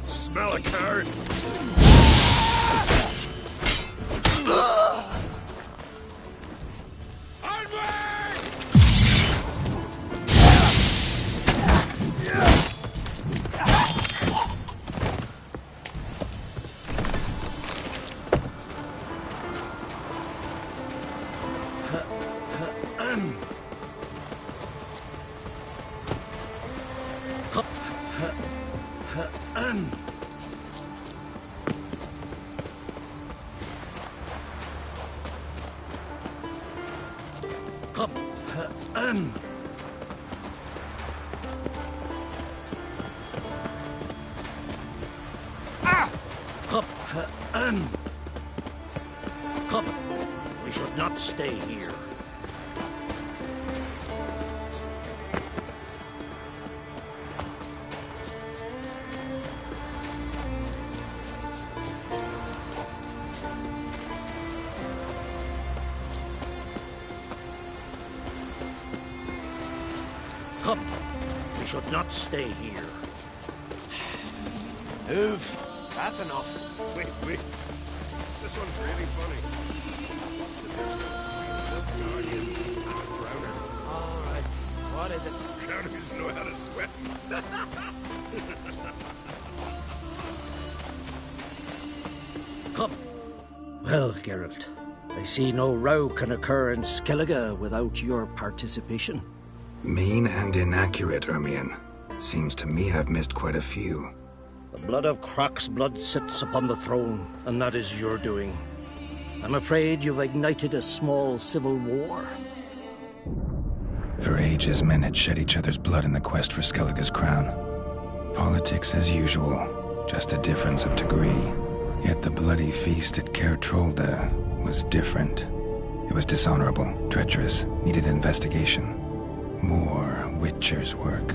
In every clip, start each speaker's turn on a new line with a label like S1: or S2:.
S1: Smell a card?
S2: Come. We should not stay here. Come. We should not stay here.
S3: Move. That's enough.
S1: Wait. This one's really funny. What's the difference between a guardian and a drowner?
S3: All right. What is it?
S1: Drowners know how to swim.
S2: Come. Well, Geralt, I see no row can occur in Skellige without your participation.
S4: Mean and inaccurate, Ermion. Seems to me I've missed quite a few.
S2: The blood of Croc's blood sits upon the throne, and that is your doing. I'm afraid you've ignited a small civil war.
S4: For ages, men had shed each other's blood in the quest for Skellige's crown. Politics as usual, just a difference of degree. Yet the bloody feast at Caer Trolde was different. It was dishonorable, treacherous, needed investigation. More Witcher's work.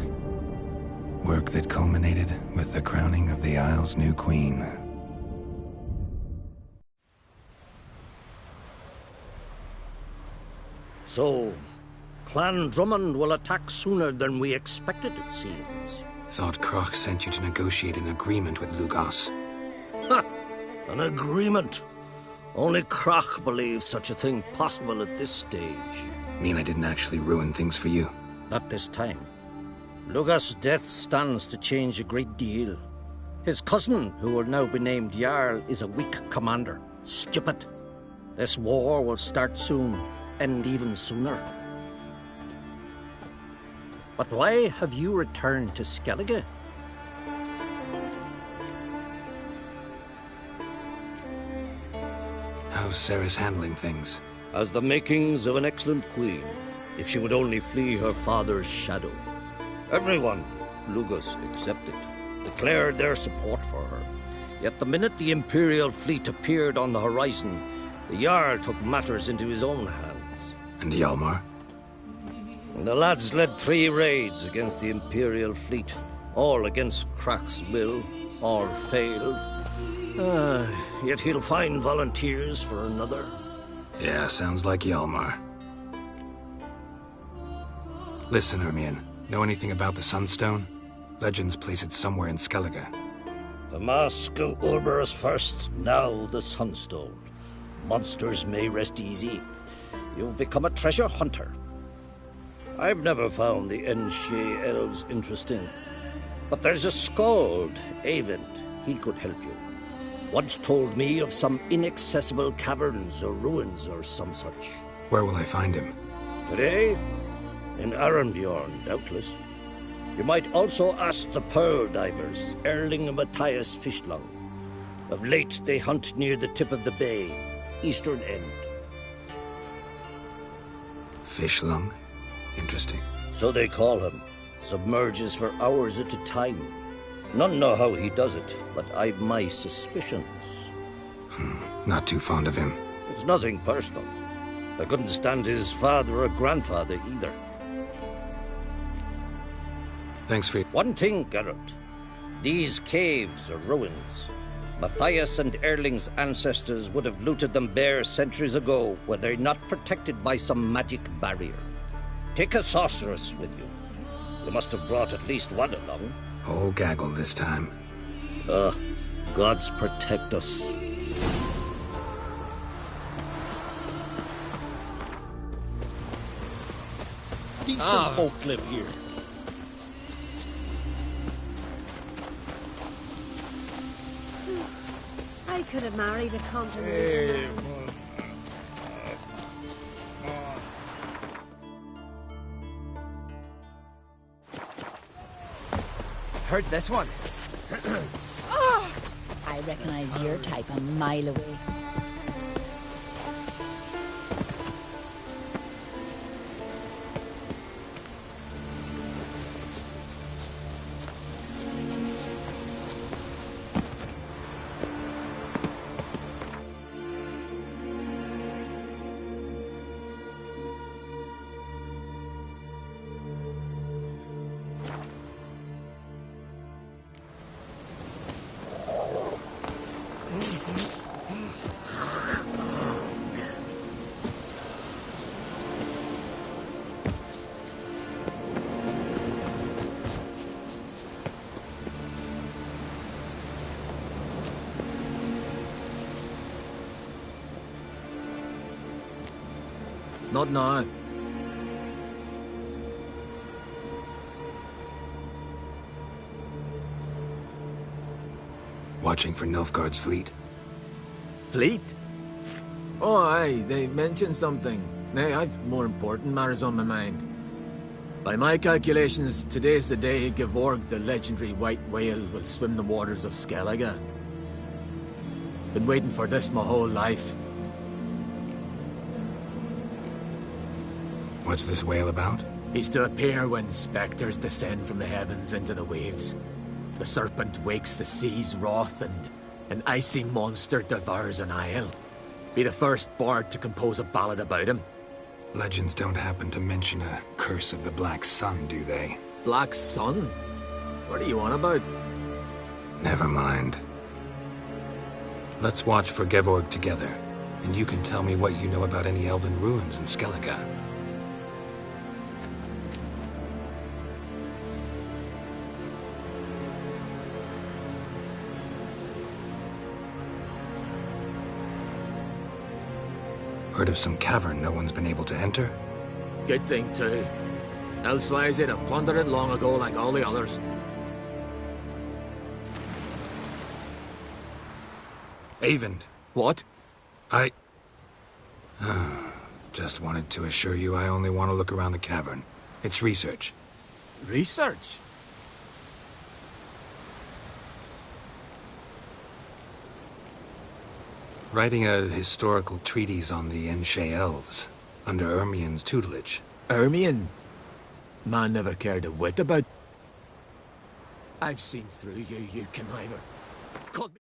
S4: Work that culminated with the crowning of the Isle's new queen.
S2: So, Clan Drummond will attack sooner than we expected, it seems.
S4: Thought Croc sent you to negotiate an agreement with Lugos.
S2: Ha! An agreement. Only Croc believes such a thing possible at this stage.
S4: Mean I didn't actually ruin things for you?
S2: Not this time. Lugos' death stands to change a great deal. His cousin, who will now be named Jarl, is a weak commander. Stupid. This war will start soon, end even sooner. But why have you returned to Skellige?
S4: How's Cerys handling things?
S2: Has the makings of an excellent queen, if she would only flee her father's shadow. Everyone, Lugos excepted, declared their support for her. Yet the minute the Imperial fleet appeared on the horizon, the Jarl took matters into his own hands.
S4: And Hjalmar?
S2: And the lads led 3 raids against the Imperial fleet, all against Croc's will, all failed. Yet he'll find volunteers for another.
S4: Yeah, sounds like Hjalmar. Listen, Ermion. Know anything about the Sunstone? Legends place it somewhere in Skellige.
S2: The Mask of Orberus first, now the Sunstone. Monsters may rest easy. You've become a treasure hunter. I've never found the Enshe elves interesting. But there's a skald, Eyvind. He could help you. Once told me of some inaccessible caverns or ruins or some such.
S4: Where will I find him?
S2: Today? In Arenbjorn, doubtless. You might also ask the Pearl Divers, Erling and Matthias Fischlung. Of late, they hunt near the tip of the bay, eastern end.
S4: Fischlung? Interesting.
S2: So they call him. Submerges for hours at a time. None know how he does it, but I've my suspicions.
S4: Not too fond of him.
S2: It's nothing personal. I couldn't stand his father or grandfather either.
S4: Thanks for...
S2: One thing, Geralt. These caves are ruins. Matthias and Erling's ancestors would have looted them bare centuries ago were they not protected by some magic barrier. Take a sorceress with you. You must have brought at least one along.
S4: Whole gaggle this time.
S2: Gods protect us. Decent folk live here.
S5: I could have married a continental man.
S3: Heard this one.
S6: I recognize your type a mile away.
S7: Not now.
S4: Watching for Nilfgaard's fleet.
S7: Fleet? Oh, aye, they mentioned something. Nay, I've more important matters on my mind. By my calculations, today's the day Gevorg, the legendary white whale, will swim the waters of Skellige. Been waiting for this my whole life.
S4: What's this whale about?
S7: He's to appear when spectres descend from the heavens into the waves. The serpent wakes the sea's wrath, and an icy monster devours an isle. Be the first bard to compose a ballad about him.
S4: Legends don't happen to mention a curse of the Black Sun, do they?
S7: Black Sun? What are you on about?
S4: Never mind. Let's watch for Gevorg together, and you can tell me what you know about any elven ruins in Skellige. Heard of some cavern no one's been able to enter?
S7: Good thing, too. Elsewise, they'd have plundered it long ago like all the others.
S4: Avend.
S7: What?
S4: I... just wanted to assure you I only want to look around the cavern. It's research.
S7: Research?
S4: Writing a historical treatise on the Enshe Elves, under Ermien's tutelage.
S7: Ermien? Man never cared a whit about... I've seen through you, you conniver. Called me...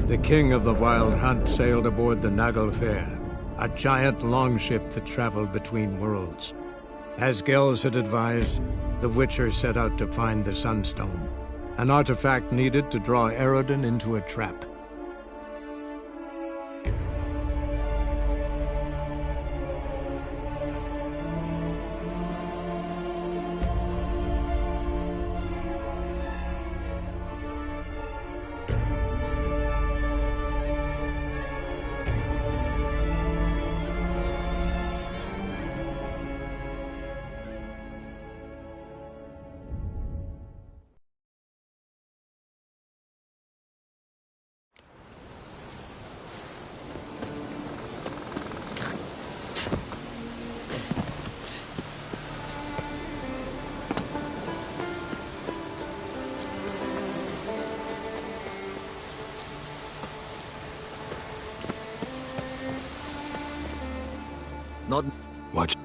S8: The king of the Wild Hunt sailed aboard the Naglfar, a giant longship that traveled between worlds. As Gels had advised, the Witcher set out to find the Sunstone, an artifact needed to draw Eredin into a trap.
S7: Not...
S4: Watch.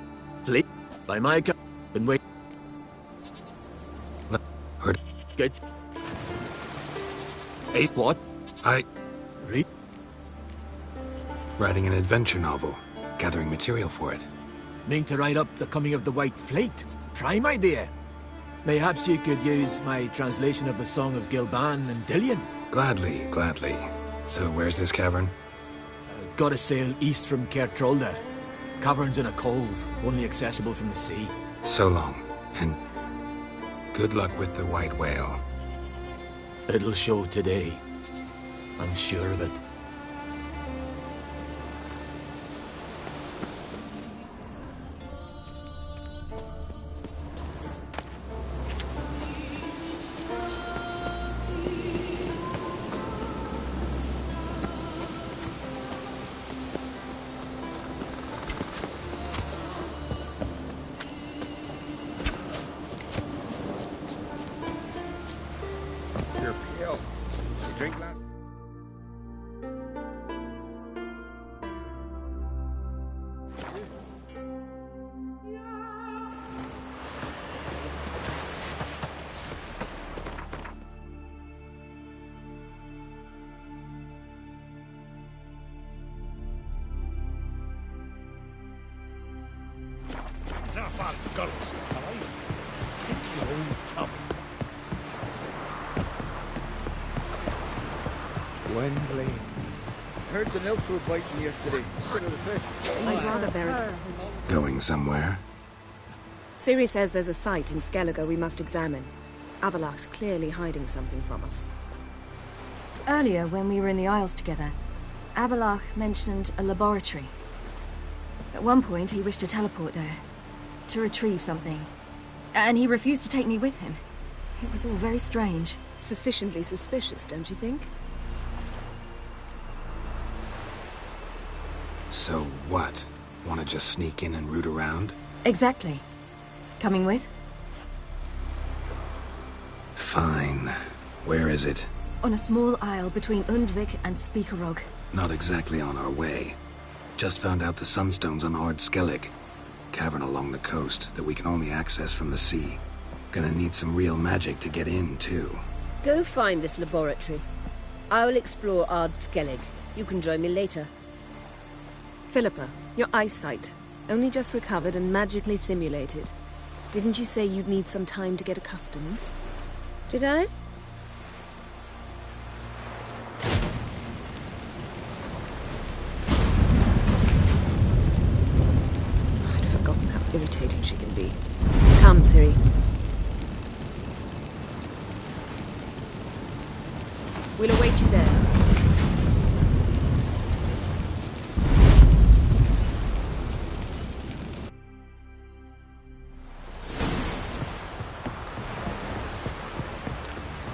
S7: Fleet? By my ca... Been waiting...
S4: Heard.
S7: Good.
S4: Eight.
S7: What?
S4: I...
S7: Read?
S4: Writing an adventure novel, gathering material for it.
S7: Mean to write up the coming of the White Fleet? Prime idea. Mayhaps you could use my translation of the Song of Gilban and Dillion.
S4: Gladly, gladly. So where's this cavern?
S7: Gotta sail east from Cair Trolda. Cavern's in a cove, only accessible from the sea.
S4: So long, and good luck with the white whale.
S7: It'll show today. I'm sure of it.
S1: You're pale. You drink last?
S2: Zafar girls, alright? Take your own tub.
S9: Wembley. Heard the nymphs were biting yesterday. Look at the fish.
S5: I'd rather bury it.
S4: Going somewhere?
S5: Ciri says there's a site in Skellige we must examine. Avalach's clearly hiding something from us.
S10: Earlier, when we were in the Isles together, Avalach mentioned a laboratory. At one point, he wished to teleport there, to retrieve something. And he refused to take me with him. It was all very strange.
S5: Sufficiently suspicious, don't you think?
S4: So what? Want to just sneak in and root around?
S10: Exactly. Coming with?
S4: Fine. Where is it?
S10: On a small isle between Undvik and Speakerog.
S4: Not exactly on our way. Just found out the sunstones on Ard Skellig. Cavern along the coast that we can only access from the sea. Gonna need some real magic to get in, too.
S11: Go find this laboratory. I'll explore Ard Skellig. You can join me later.
S5: Philippa, your eyesight. Only just recovered and magically simulated. Didn't you say you'd need some time to get accustomed?
S11: Did I?
S5: I'd forgotten how irritating she can be. Come, Ciri. We'll await you there.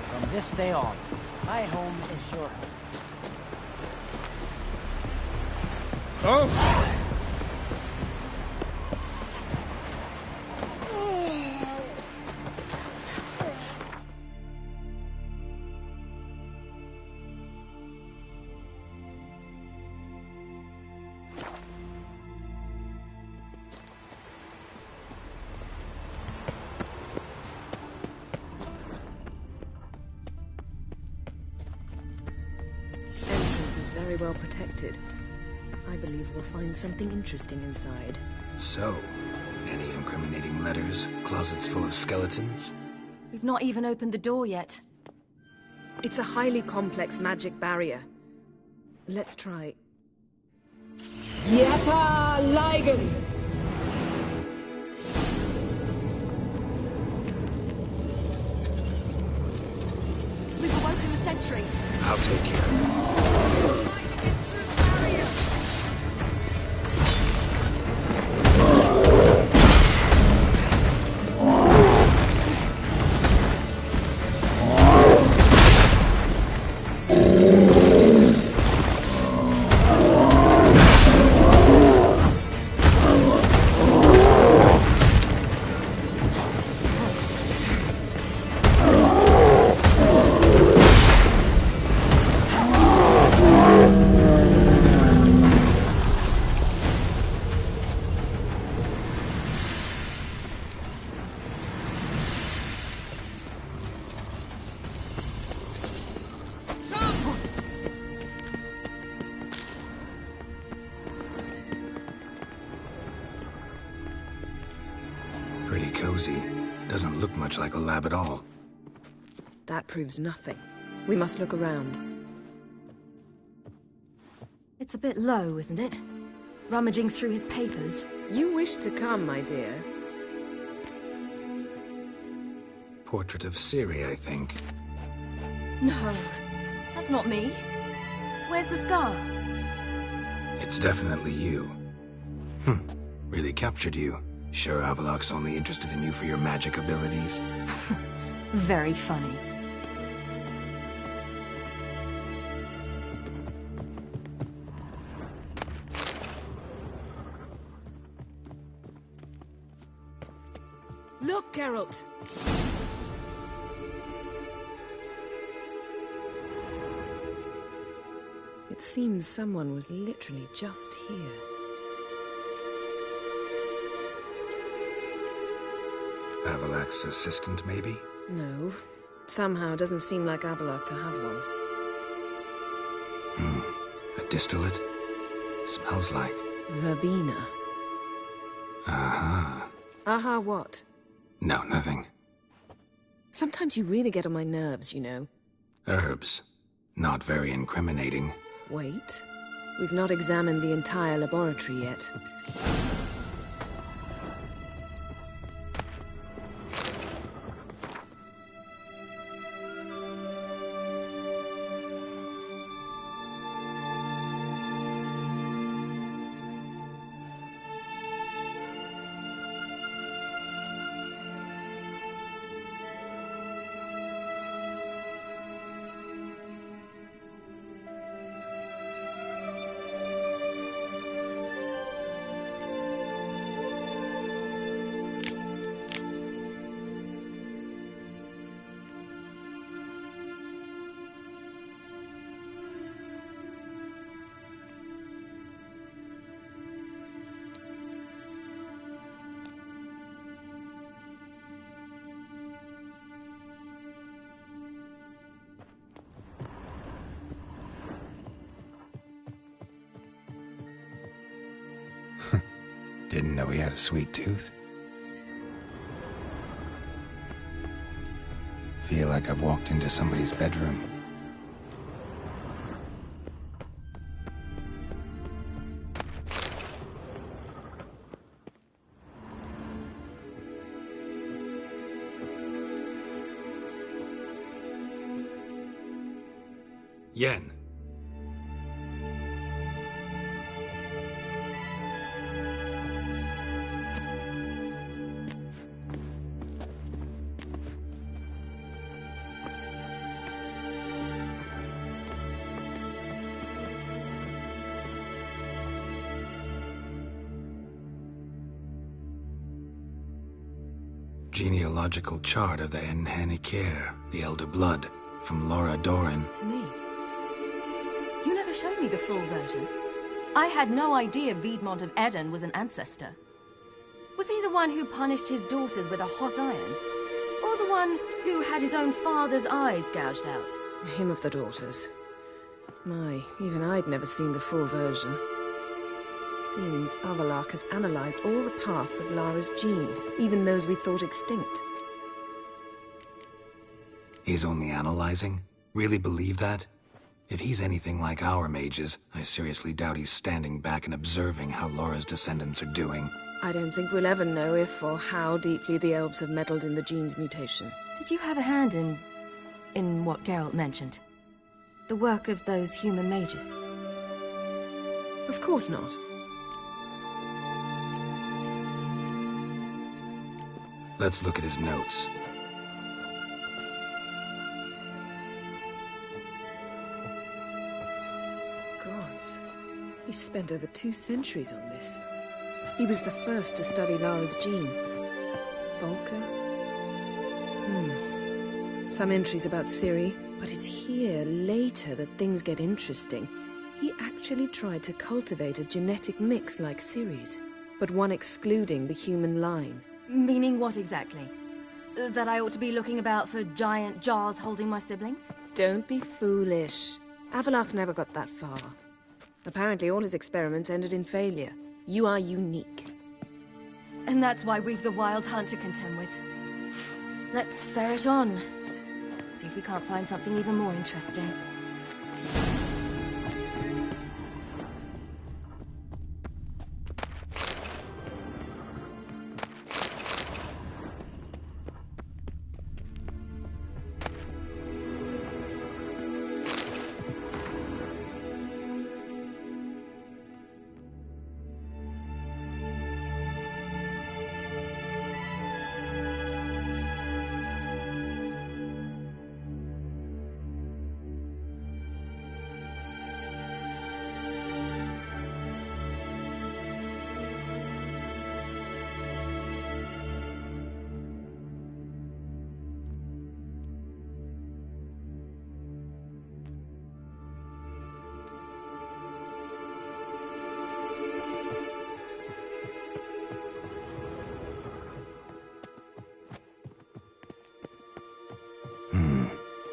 S3: From this day on, my home is your home.
S1: Oh!
S5: Entrance is very well protected. I believe we'll find something interesting inside.
S4: So, any incriminating letters? Closets full of skeletons?
S10: We've not even opened the door yet.
S5: It's a highly complex magic barrier. Let's try.
S11: Yeta Ligen!
S10: We've awoken the sentry.
S4: I'll take care of it. Pretty cozy. Doesn't look much like a lab at all.
S5: That proves nothing. We must look around.
S10: It's a bit low, isn't it? Rummaging through his papers.
S5: You wish to come, my dear.
S4: Portrait of Ciri, I think.
S10: No, that's not me. Where's the scar?
S4: It's definitely you. Really captured you. Sure Avallac'h's only interested in you for your magic abilities?
S10: Very funny.
S5: Look, Geralt! It seems someone was literally just here.
S4: Avallac'h's assistant, maybe?
S5: No. Somehow it doesn't seem like Avallac'h to have one.
S4: A distillate? Smells like...
S5: Verbena.
S4: Aha.
S5: Aha what?
S4: No, nothing.
S5: Sometimes you really get on my nerves, you know.
S4: Herbs. Not very incriminating.
S5: Wait. We've not examined the entire laboratory yet.
S4: Didn't know he had a sweet tooth. Feel like I've walked into somebody's bedroom. Yen. Genealogical chart of the Enhanikir, the Elder Blood, from Laura Doran.
S10: To me. You never showed me the full version. I had no idea Viedmont of Eden was an ancestor. Was he the one who punished his daughters with a hot iron? Or the one who had his own father's eyes gouged out?
S5: Him of the daughters. My, even I'd never seen the full version. Seems Avallac'h has analyzed all the parts of Lara's gene, even those we thought extinct.
S4: He's only analyzing? Really believe that? If he's anything like our mages, I seriously doubt he's standing back and observing how Laura's descendants are doing.
S5: I don't think we'll ever know if or how deeply the elves have meddled in the gene's mutation.
S10: Did you have a hand in what Geralt mentioned? The work of those human mages?
S5: Of course not.
S4: Let's look at his notes.
S5: Gods, he spent over 2 centuries on this. He was the first to study Lara's gene. Volker? Some entries about Ciri, but it's here, later, that things get interesting. He actually tried to cultivate a genetic mix like Ciri's, but one excluding the human line.
S10: Meaning what exactly? That I ought to be looking about for giant jars holding my siblings?
S5: Don't be foolish. Avallac'h never got that far. Apparently all his experiments ended in failure. You are unique.
S10: And that's why we've the Wild Hunt to contend with. Let's ferret on. See if we can't find something even more interesting.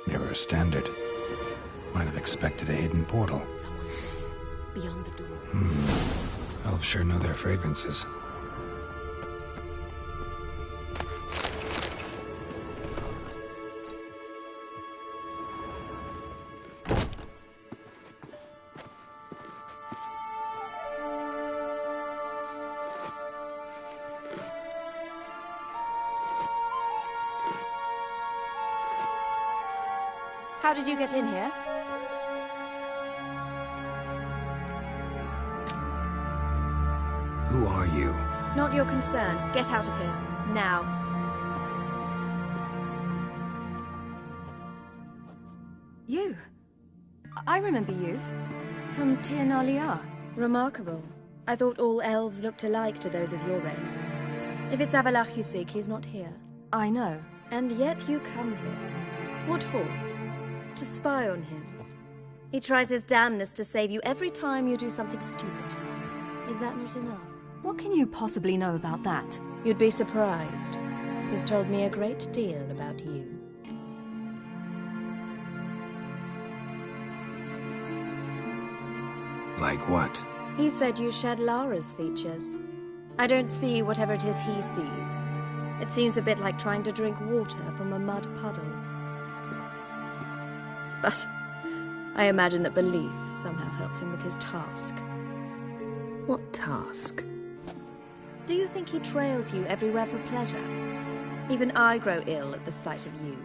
S4: Mirror standard. Might have expected a hidden portal.
S5: Someone's there, beyond the door.
S4: Elves sure know their fragrances.
S10: How did you get in here?
S4: Who are you?
S10: Not your concern. Get out of here. Now. You. I remember you. From Tir na Liar.
S12: Remarkable. I thought all elves looked alike to those of your race. If it's Avalach you seek, he's not here.
S10: I know.
S12: And yet you come here. What for? To spy on him. He tries his damnedest to save you every time you do something stupid. Is that not enough?
S10: What can you possibly know about that?
S12: You'd be surprised. He's told me a great deal about you.
S4: Like what?
S12: He said you shared Lara's features. I don't see whatever it is he sees. It seems a bit like trying to drink water from a mud puddle. But I imagine that belief somehow helps him with his task.
S5: What task?
S12: Do you think he trails you everywhere for pleasure? Even I grow ill at the sight of you.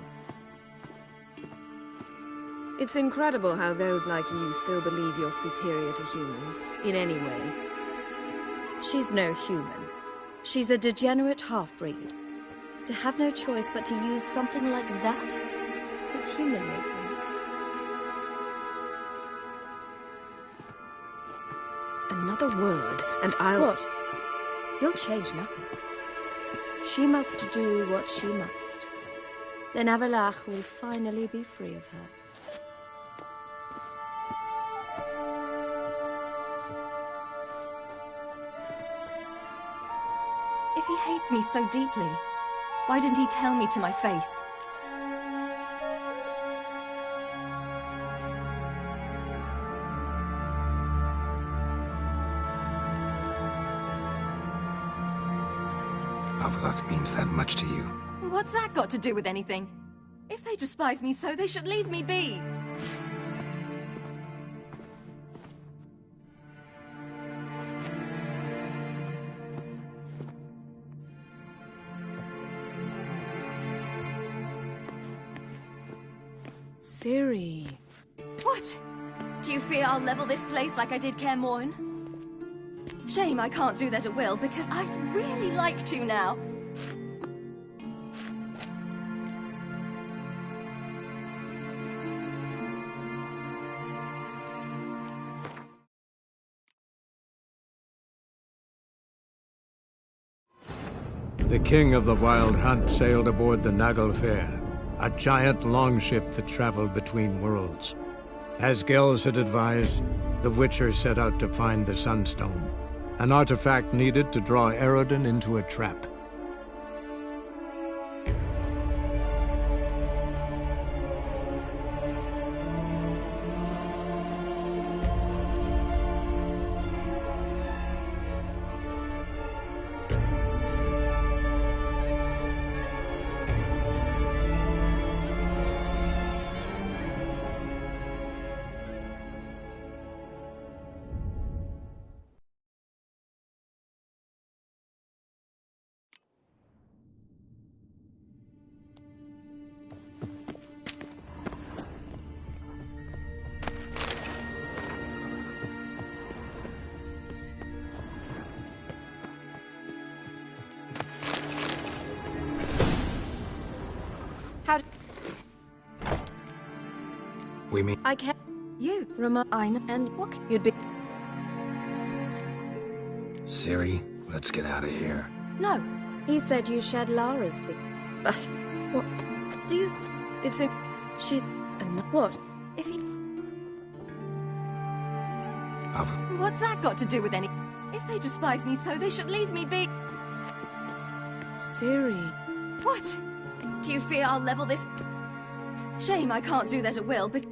S5: It's incredible how those like you still believe you're superior to humans, in any way.
S12: She's no human. She's a degenerate half-breed. To have no choice but to use something like that, it's humiliating.
S5: Another word, and I'll...
S12: What? You'll change nothing. She must do what she must. Then Avalach will finally be free of her.
S10: If he hates me so deeply, why didn't he tell me to my face?
S4: Avalach means that much to you?
S10: What's that got to do with anything? If they despise me so, they should leave me be.
S5: Ciri.
S10: What? Do you fear I'll level this place like I did Kaer Morhen? Shame I can't do that at will, because I'd really like to now.
S8: The king of the Wild Hunt sailed aboard the Naglfar, a giant longship that traveled between worlds. As Gels had advised, the Witcher set out to find the Sunstone, an artifact needed to draw Eredin into a trap.
S4: We meet.
S12: I can't. You, I know, and what you'd be.
S4: Ciri, let's get out of here.
S12: No. He said you shared Lara's feet. But what do you? It's a. She. And what? If he.
S10: What's that got to do with any? If they despise me so, they should leave me be.
S5: Ciri.
S10: What? Do you fear I'll level this? Shame I can't do that at will, but...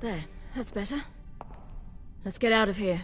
S10: There, that's better. Let's get out of here.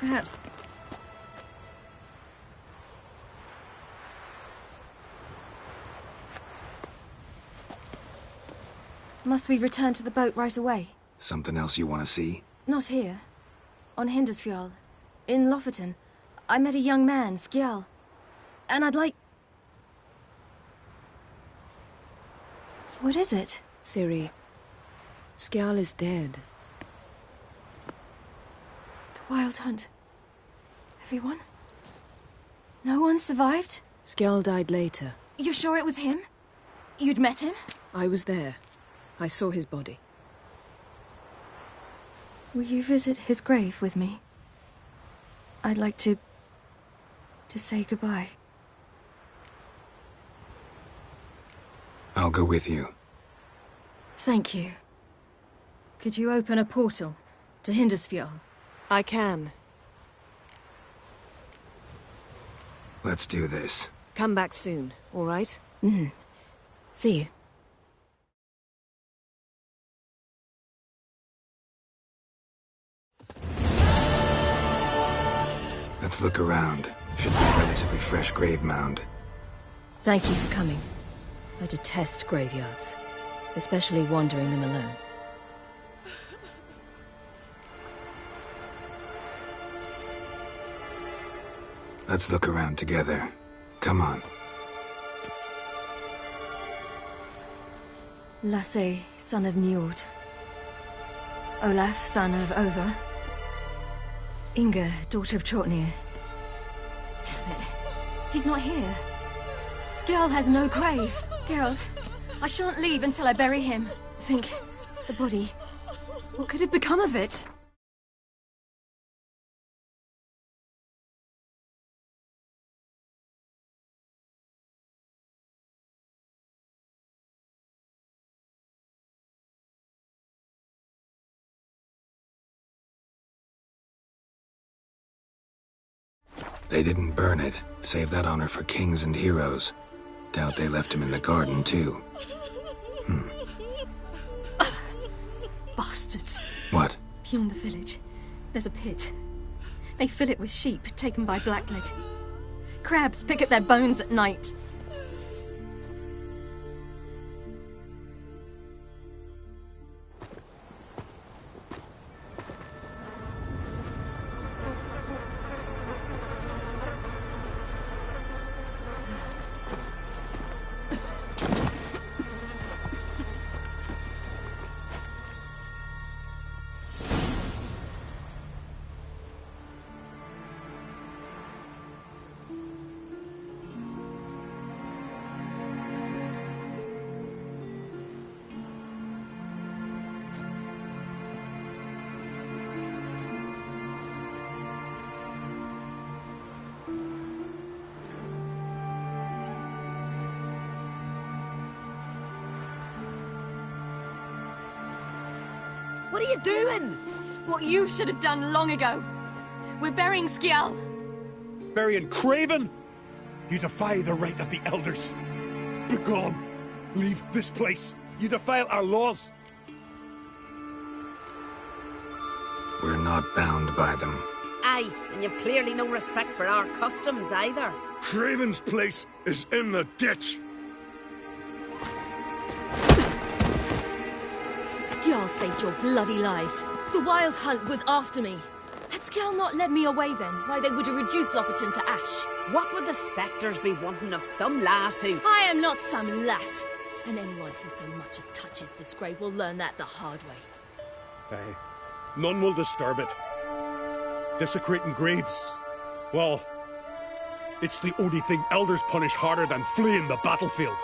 S10: Perhaps. Must we return to the boat right away?
S4: Something else you want to see?
S10: Not here. On Hindersfjall. In Lofoten. I met a young man, Skjal. And I'd like... What is it?
S5: Ciri. Skjal is dead.
S10: The Wild Hunt. Everyone? No one survived?
S5: Skjall died later.
S10: You sure it was him? You'd met him?
S5: I was there. I saw his body.
S10: Will you visit his grave with me? I'd like to say goodbye.
S4: I'll go with you.
S10: Thank you. Could you open a portal to Hindarsfjall?
S5: I can.
S4: Let's do this.
S5: Come back soon, all right?
S10: See you.
S4: Let's look around. Should be a relatively fresh grave mound.
S10: Thank you for coming. I detest graveyards, especially wandering them alone.
S4: Let's look around together. Come on.
S10: Lasse, son of Njord. Olaf, son of Over. Inga, daughter of Trotnir. Damn it. He's not here. Skjall has no grave. Geralt, I shan't leave until I bury him. Think, the body. What could have become of it?
S4: They didn't burn it. Save that honor for kings and heroes. Doubt they left him in the garden, too.
S10: Bastards.
S4: What?
S10: Beyond the village, there's a pit. They fill it with sheep taken by Blackleg. Crabs pick at their bones at night.
S11: What are you doing?
S10: What you should have done long ago. We're burying Skjall.
S1: Burying Craven? You defy the right of the elders. Begone. Leave this place. You defile our laws.
S4: We're not bound by them.
S11: Aye, and you've clearly no respect for our customs either.
S1: Craven's place is in the ditch.
S10: Skjall saved your bloody lives. The Wild Hunt was after me. Had Skjall not led me away then, why they would have reduced Lofoten to ash.
S11: What would the spectres be wanting of some lass who...
S10: I am not some lass. And anyone who so much as touches this grave will learn that the hard way.
S1: Aye. None will disturb it. Desecrating graves. Well, it's the only thing elders punish harder than fleeing the battlefield.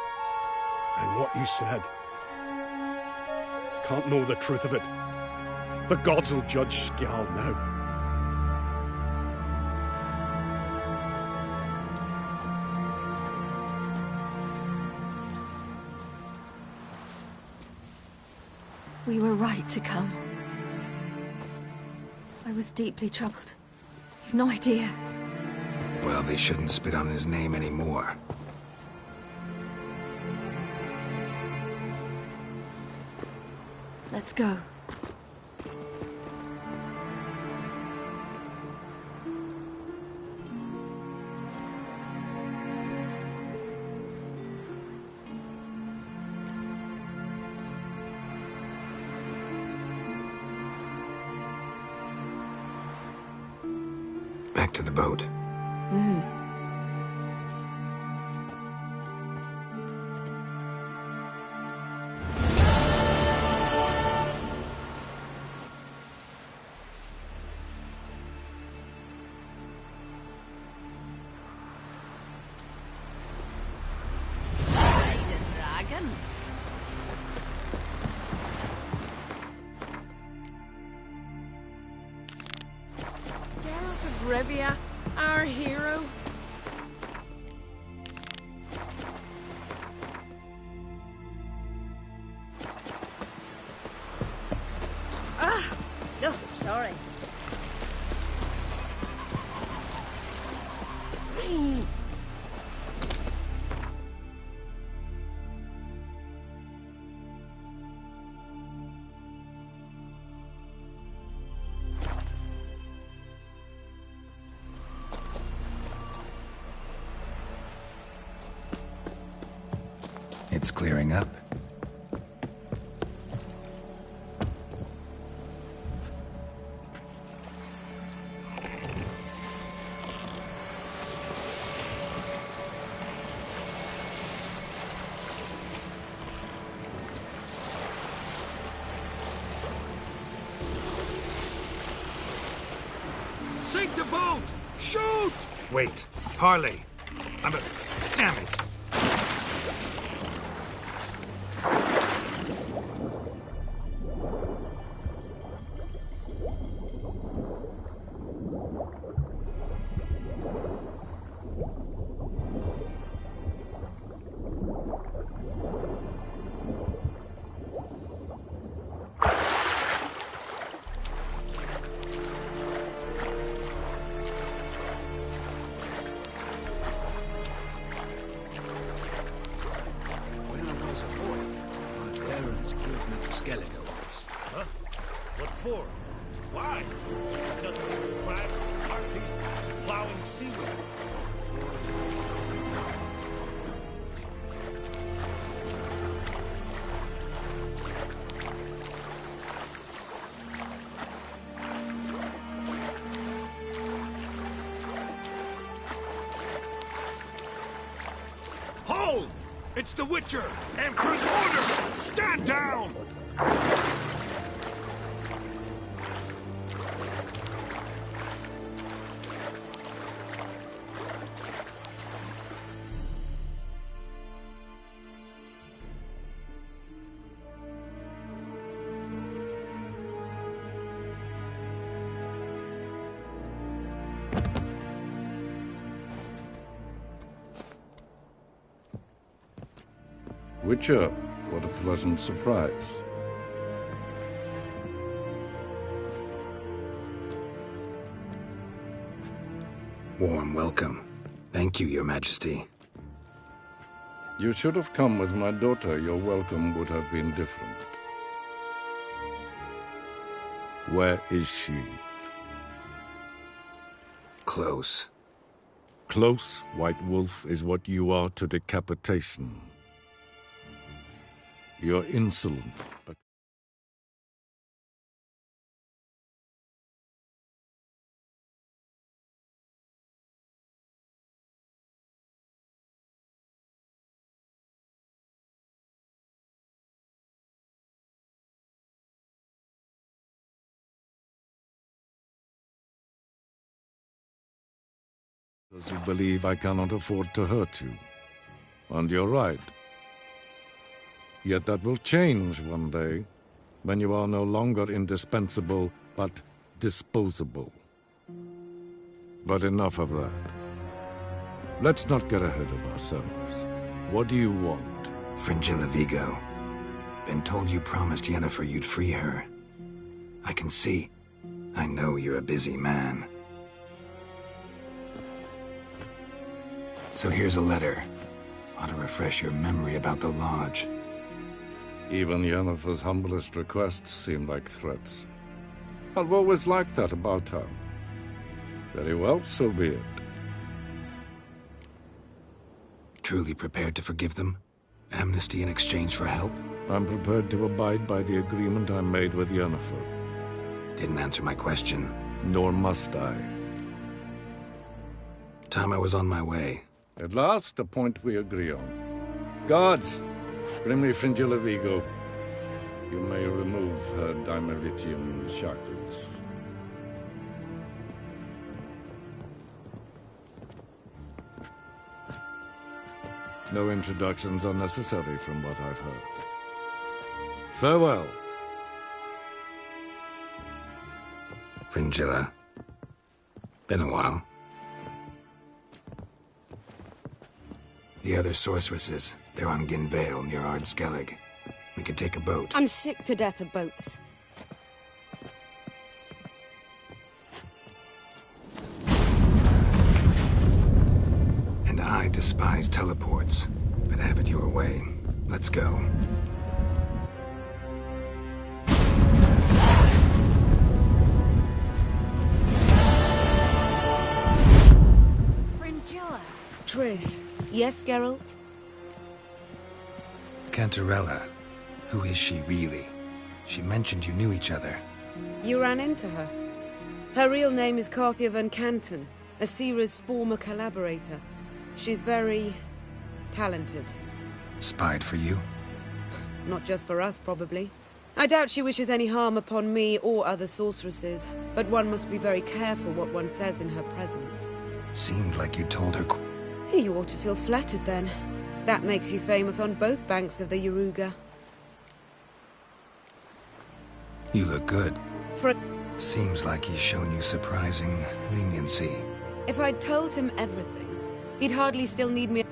S1: And what you said. Can't know the truth of it. The gods will judge Skjall now.
S10: We were right to come. I was deeply troubled. You've no idea.
S4: Well, they shouldn't spit on his name anymore.
S10: Let's go.
S4: Back to the boat.
S13: Geralt of Rivia, our hero.
S11: No, sorry.
S4: It's clearing up.
S1: Sink the boat! Shoot!
S8: Wait. Harley. Damn it.
S14: When I was a boy, my parents pulled me to Skellige once.
S1: Huh? What for? Why? Nothing but crabs, harpies, plowing seaweed. Hold! It's the Witcher! Emperor's orders! Stand down!
S15: Witcher, what a pleasant surprise.
S4: Warm welcome. Thank you, Your Majesty.
S15: You should have come with my daughter. Your welcome would have been different. Where is she?
S4: Close.
S15: Close, White Wolf, is what you are to decapitation. You're insolent, but... Because you believe I cannot afford to hurt you. And you're right. Yet that will change one day, when you are no longer indispensable, but disposable. But enough of that. Let's not get ahead of ourselves. What do you want?
S4: Fringilla Vigo. Been told you promised Yennefer you'd free her. I can see. I know you're a busy man. So here's a letter. Ought to refresh your memory about the Lodge.
S15: Even Yennefer's humblest requests seem like threats. I've always liked that about her. Very well, so be it.
S4: Truly prepared to forgive them? Amnesty in exchange for help?
S15: I'm prepared to abide by the agreement I made with Yennefer.
S4: Didn't answer my question.
S15: Nor must I.
S4: Time I was on my way.
S15: At last, a point we agree on. Guards! Bring me Fringilla Vigo. You may remove her Dimeritium shackles. No introductions are necessary from what I've heard. Farewell.
S4: Fringilla. Been a while. The other sorceresses, they're on Ginvale near Ard Skellig. We could take a boat.
S11: I'm sick to death of boats.
S4: And I despise teleports, but have it your way. Let's go.
S12: Fringilla.
S11: Triss. Yes, Geralt?
S4: Cantarella. Who is she, really? She mentioned you knew each other.
S11: You ran into her. Her real name is Carthia van Canton, Asira's former collaborator. She's very talented.
S4: Spied for you?
S11: Not just for us, probably. I doubt she wishes any harm upon me or other sorceresses, but one must be very careful what one says in her presence.
S4: Seemed like you told her...
S11: You ought to feel flattered, then. That makes you famous on both banks of the Yaruga.
S4: You look good.
S11: For
S4: Seems like he's shown you surprising leniency.
S11: If I'd told him everything, he'd hardly still need me.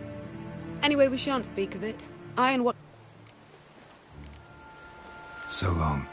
S11: Anyway, we shan't speak of it. I and what...
S4: So long.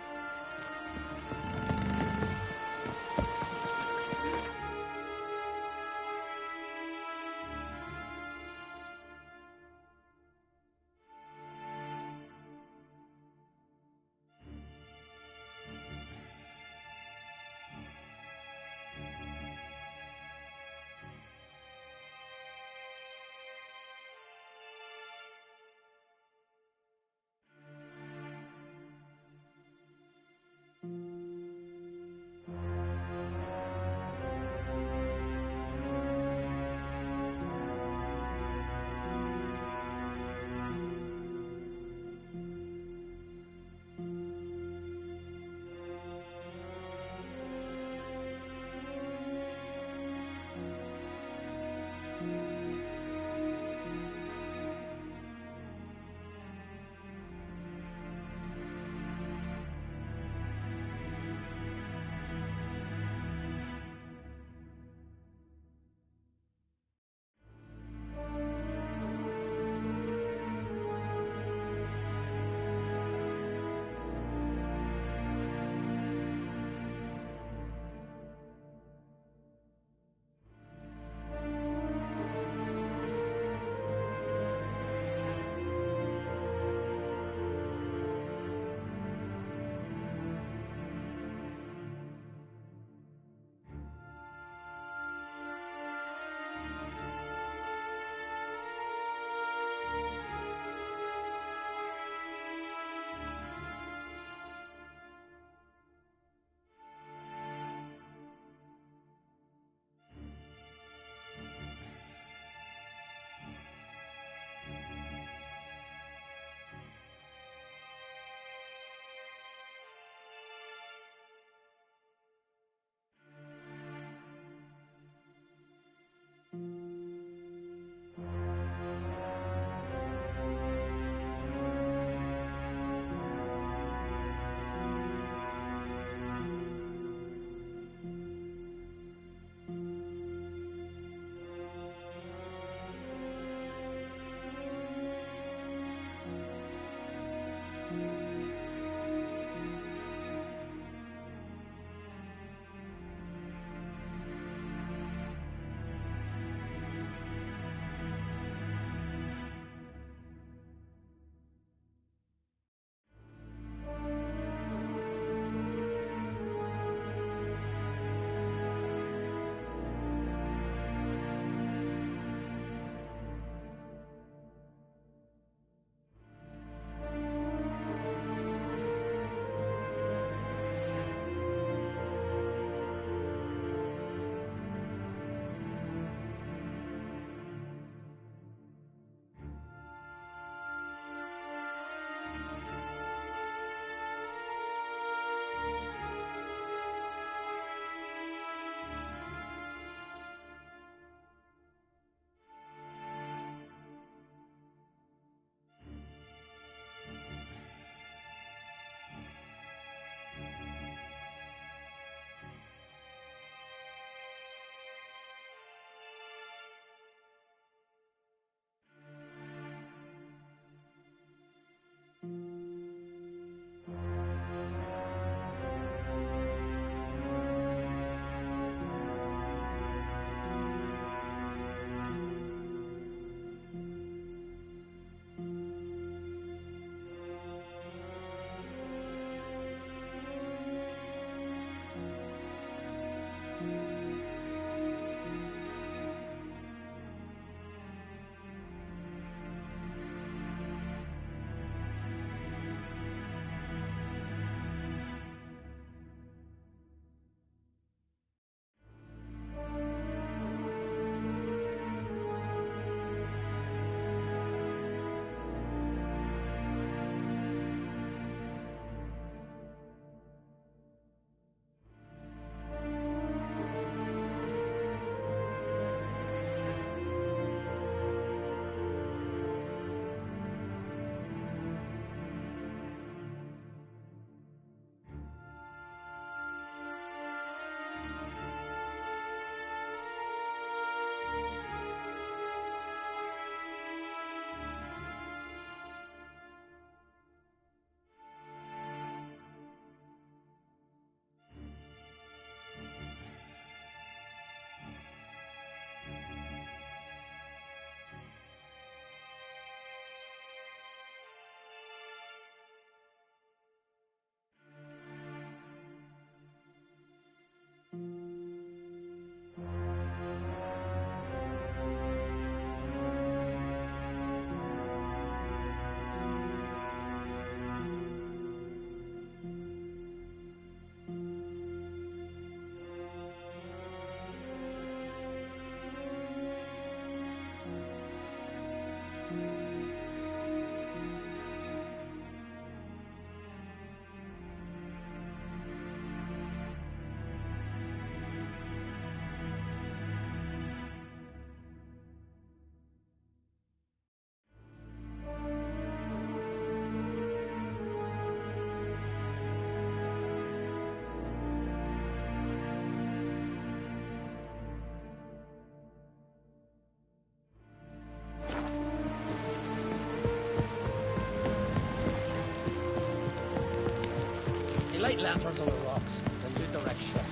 S2: light lanterns on the rocks and do direct shots.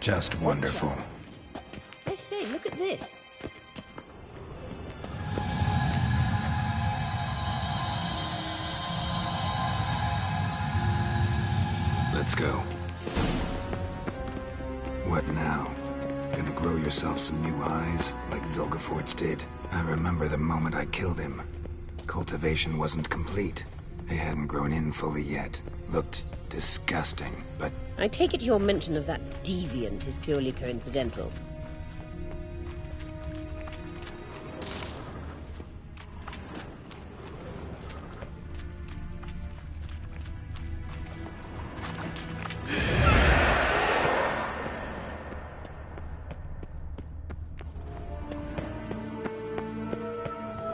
S4: Just wonderful.
S16: I say, look at this.
S4: Let's go. What now? Gonna grow yourself some new eyes, like Vilgefortz did? I remember the moment I killed him. Cultivation wasn't complete. They hadn't grown in fully yet. Looked disgusting, but...
S16: I take it your mention of that deviant is purely coincidental.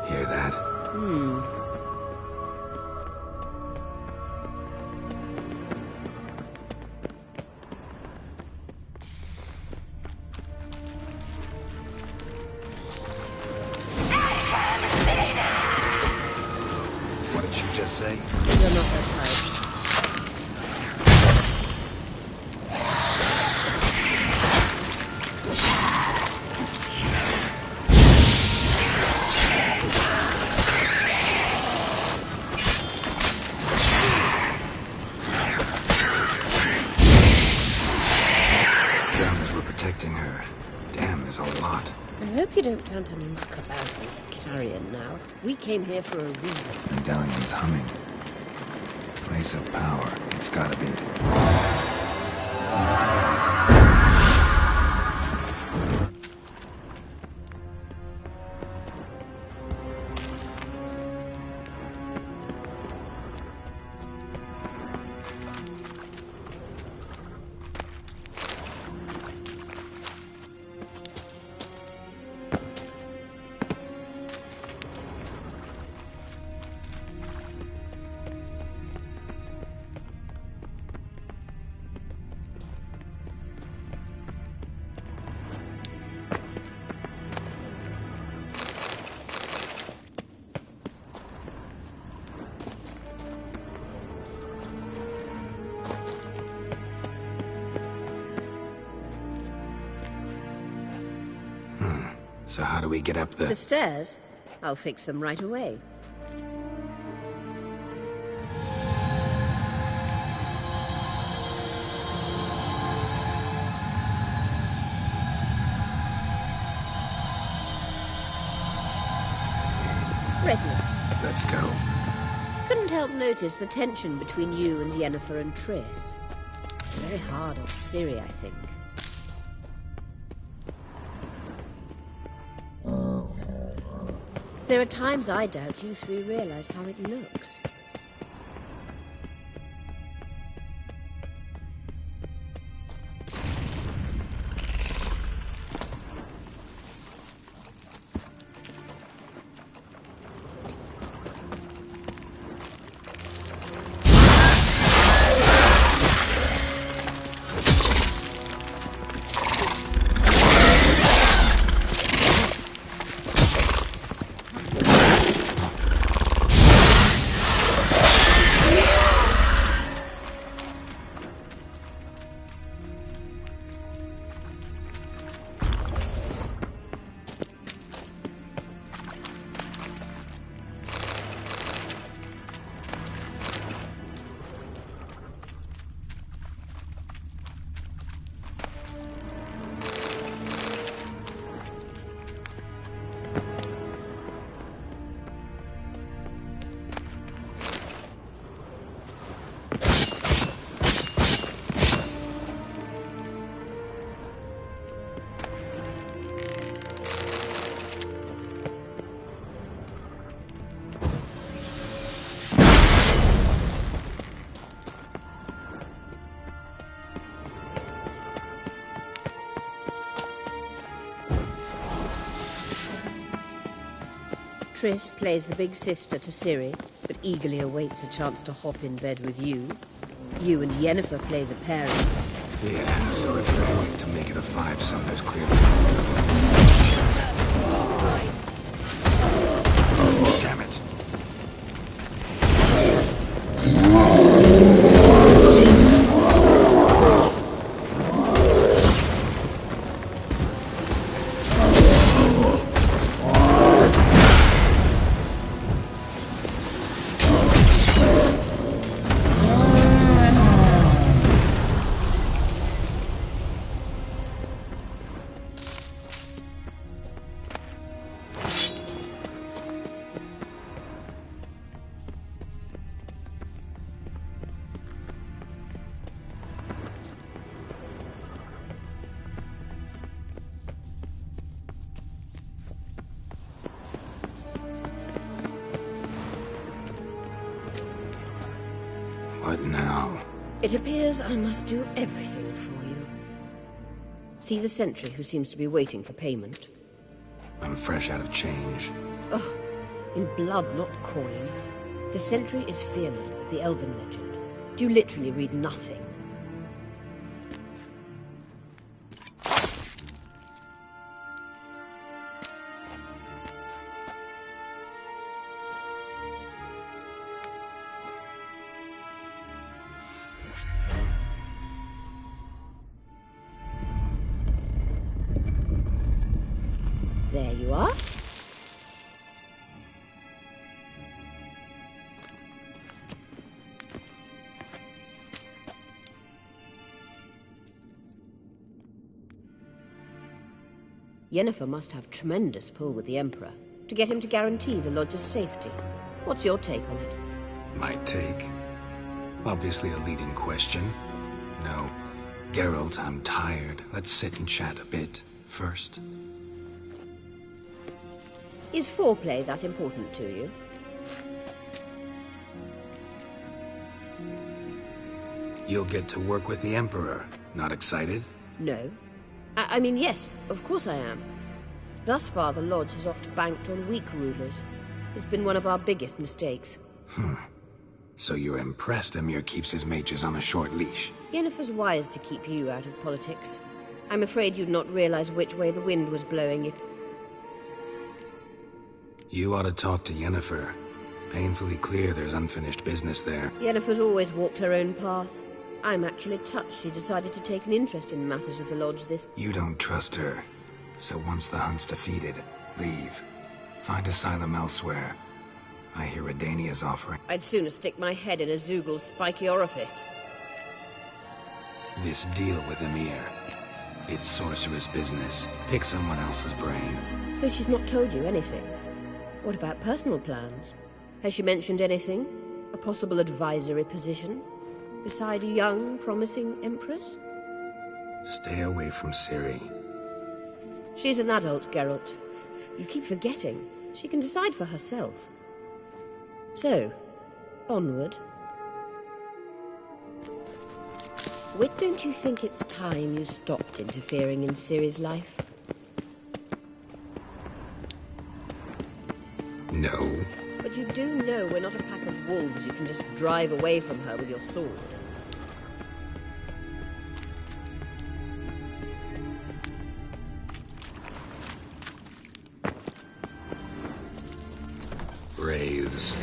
S4: Hear that? What did she just say?
S16: You're not that tired.
S4: Drowners were protecting her. Damn, there's a lot.
S16: I hope you don't plan to muck about this carrion now. We came here for a reason.
S4: Medallion's humming. Place of power. It's gotta be. So how do we get up
S16: The stairs? I'll fix them right away. Ready.
S4: Let's go.
S16: Couldn't help notice the tension between you and Yennefer and Triss. It's very hard on Ciri, I think. There are times I doubt you three realize how it looks. Triss plays the big sister to Ciri, but eagerly awaits a chance to hop in bed with you. You and Yennefer play the parents.
S4: Yeah, so if you're going to make it a five-some, there's clearly... Damn it. What now?
S16: It appears I must do everything for you. See the sentry who seems to be waiting for payment?
S4: I'm fresh out of change.
S16: Oh, in blood, not coin. The sentry is Firmin of the Elven legend. Do you literally read nothing? There you are. Yennefer must have tremendous pull with the Emperor to get him to guarantee the Lodge's safety. What's your take on it?
S4: My take? Obviously a leading question. No. Geralt, I'm tired. Let's sit and chat a bit first.
S16: Is foreplay that important to you?
S4: You'll get to work with the Emperor. Not excited?
S16: No. I mean, yes, of course I am. Thus far, the Lodge has oft banked on weak rulers. It's been one of our biggest mistakes.
S4: So you're impressed Emhyr keeps his mages on a short leash?
S16: Yennefer's wise to keep you out of politics. I'm afraid you'd not realize which way the wind was blowing if...
S4: You ought to talk to Yennefer. Painfully clear there's unfinished business there.
S16: Yennefer's always walked her own path. I'm actually touched she decided to take an interest in matters of the Lodge this...
S4: You don't trust her. So once the hunt's defeated, leave. Find asylum elsewhere. I hear Redania's offering.
S16: I'd sooner stick my head in a Zeugl's spiky orifice.
S4: This deal with Emhyr. It's sorceress business. Pick someone else's brain.
S16: So she's not told you anything? What about personal plans? Has she mentioned anything? A possible advisory position? Beside a young, promising Empress?
S4: Stay away from Ciri.
S16: She's an adult, Geralt. You keep forgetting. She can decide for herself. So, onward. Wait, don't you think it's time you stopped interfering in Ciri's life?
S4: No.
S16: But you do know we're not a pack of wolves you can just drive away from her with your sword.
S4: Wraiths.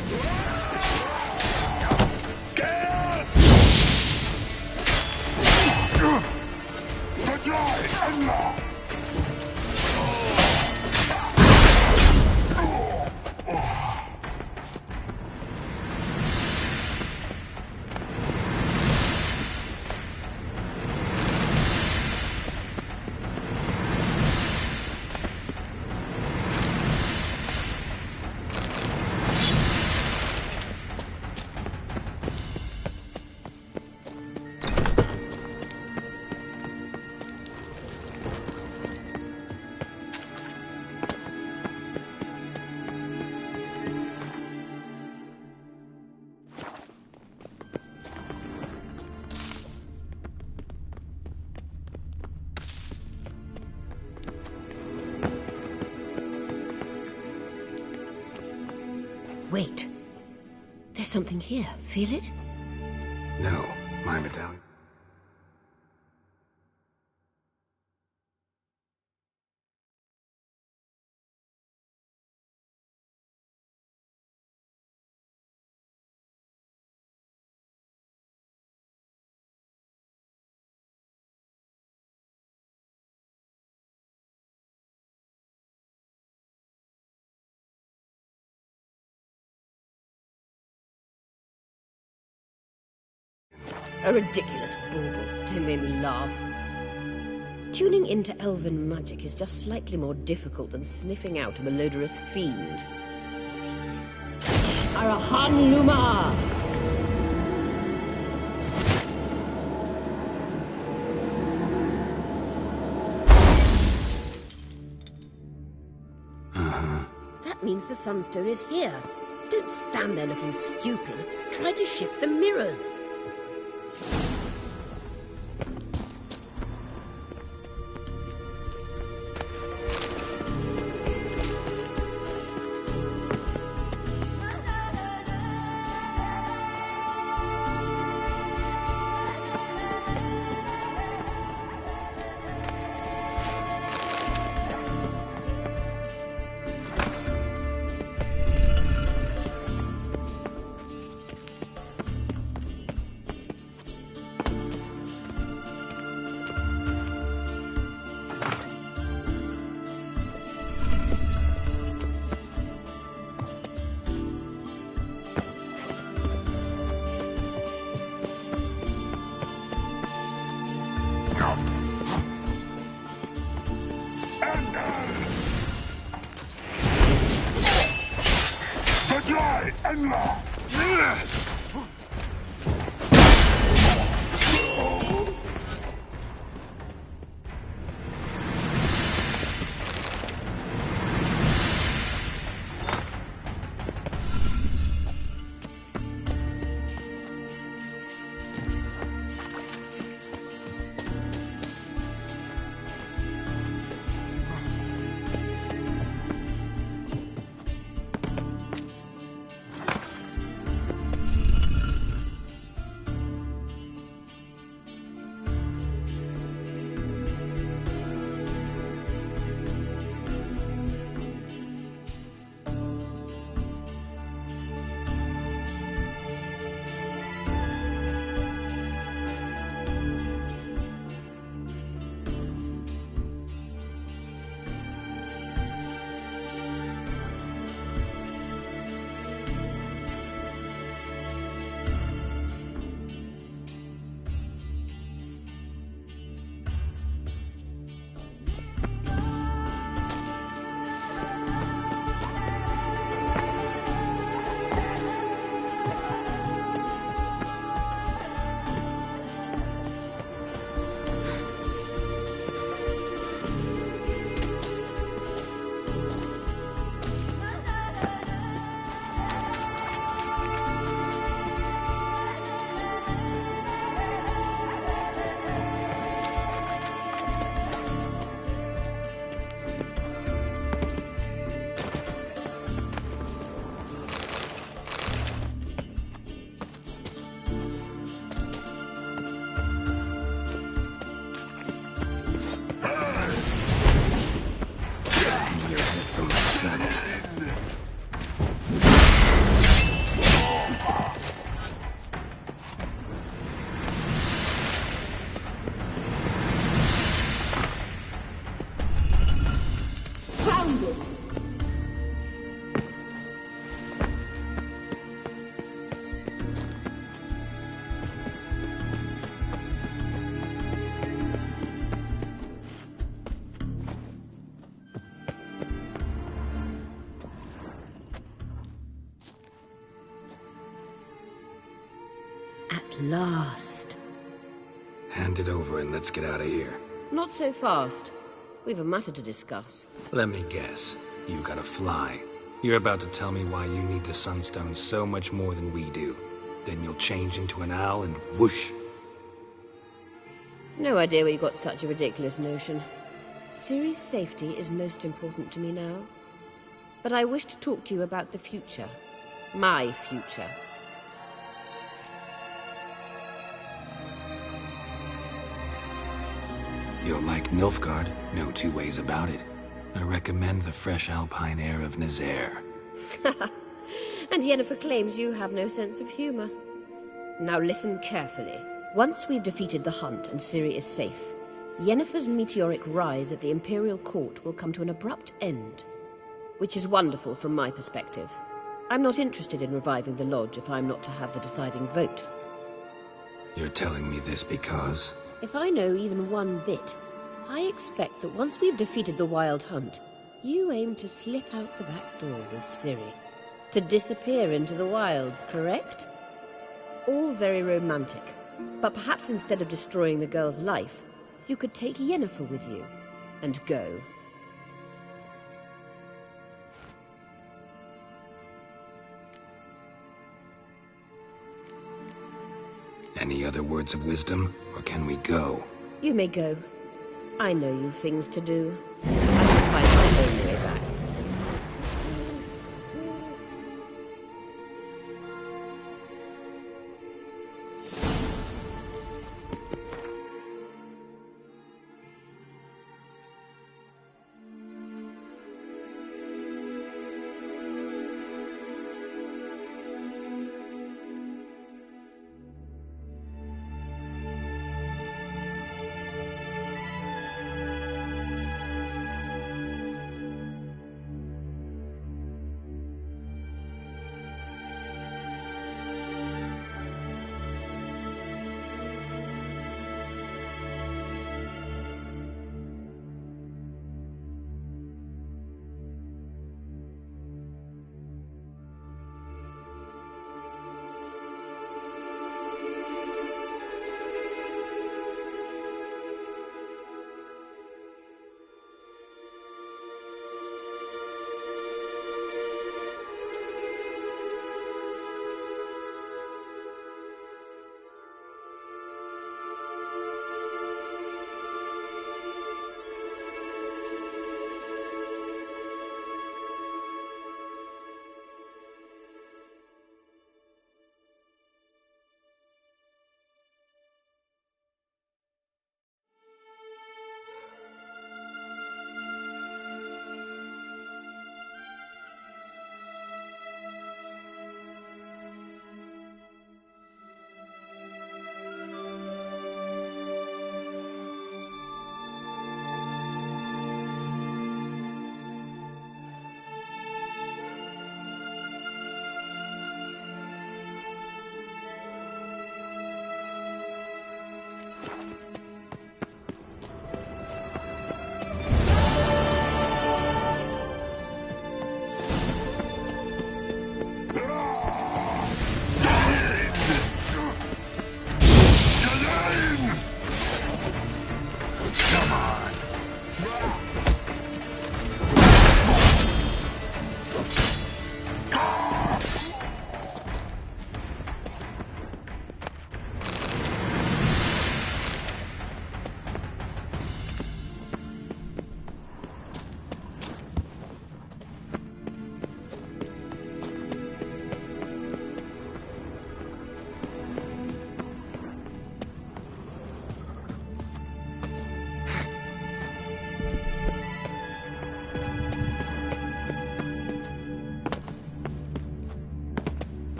S16: Wait. There's something here. Feel it?
S4: No, my medallion.
S16: A ridiculous bauble. Don't make me laugh. Tuning into elven magic is just slightly more difficult than sniffing out a malodorous fiend. Watch this. Arahan Luma! That means the Sunstone is here. Don't stand there looking stupid. Try to shift the mirrors. At last.
S4: Hand it over and let's get out of here.
S16: Not so fast. We've a matter to discuss.
S4: Let me guess. You gotta fly. You're about to tell me why you need the Sunstone so much more than we do. Then you'll change into an owl and whoosh.
S16: No idea where you got such a ridiculous notion. Ciri's safety is most important to me now. But I wish to talk to you about the future. My future.
S4: You'll like Nilfgaard, no two ways about it. I recommend the fresh alpine air of Nazaire.
S16: And Yennefer claims you have no sense of humor. Now listen carefully. Once we've defeated the Hunt and Ciri is safe, Yennefer's meteoric rise at the Imperial Court will come to an abrupt end. Which is wonderful from my perspective. I'm not interested in reviving the Lodge if I'm not to have the deciding vote.
S4: You're telling me this because...
S16: If I know even one bit, I expect that once we've defeated the Wild Hunt, you aim to slip out the back door with Ciri. To disappear into the wilds, correct? All very romantic. But perhaps instead of destroying the girl's life, you could take Yennefer with you and go.
S4: Any other words of wisdom, or can we go?
S16: You may go. I know you've things to do. I can find my own way back.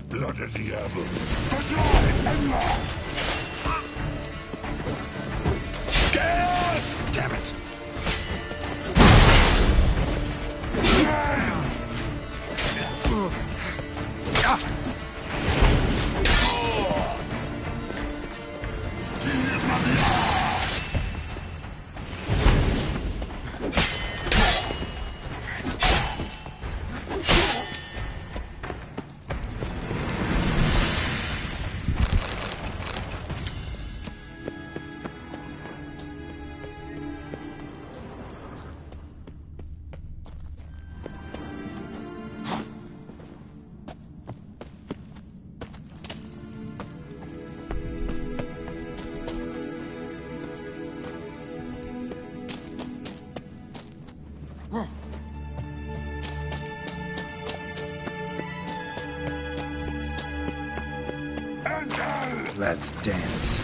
S17: Blood of Diablo. Gas!
S4: Damn it. Let's dance.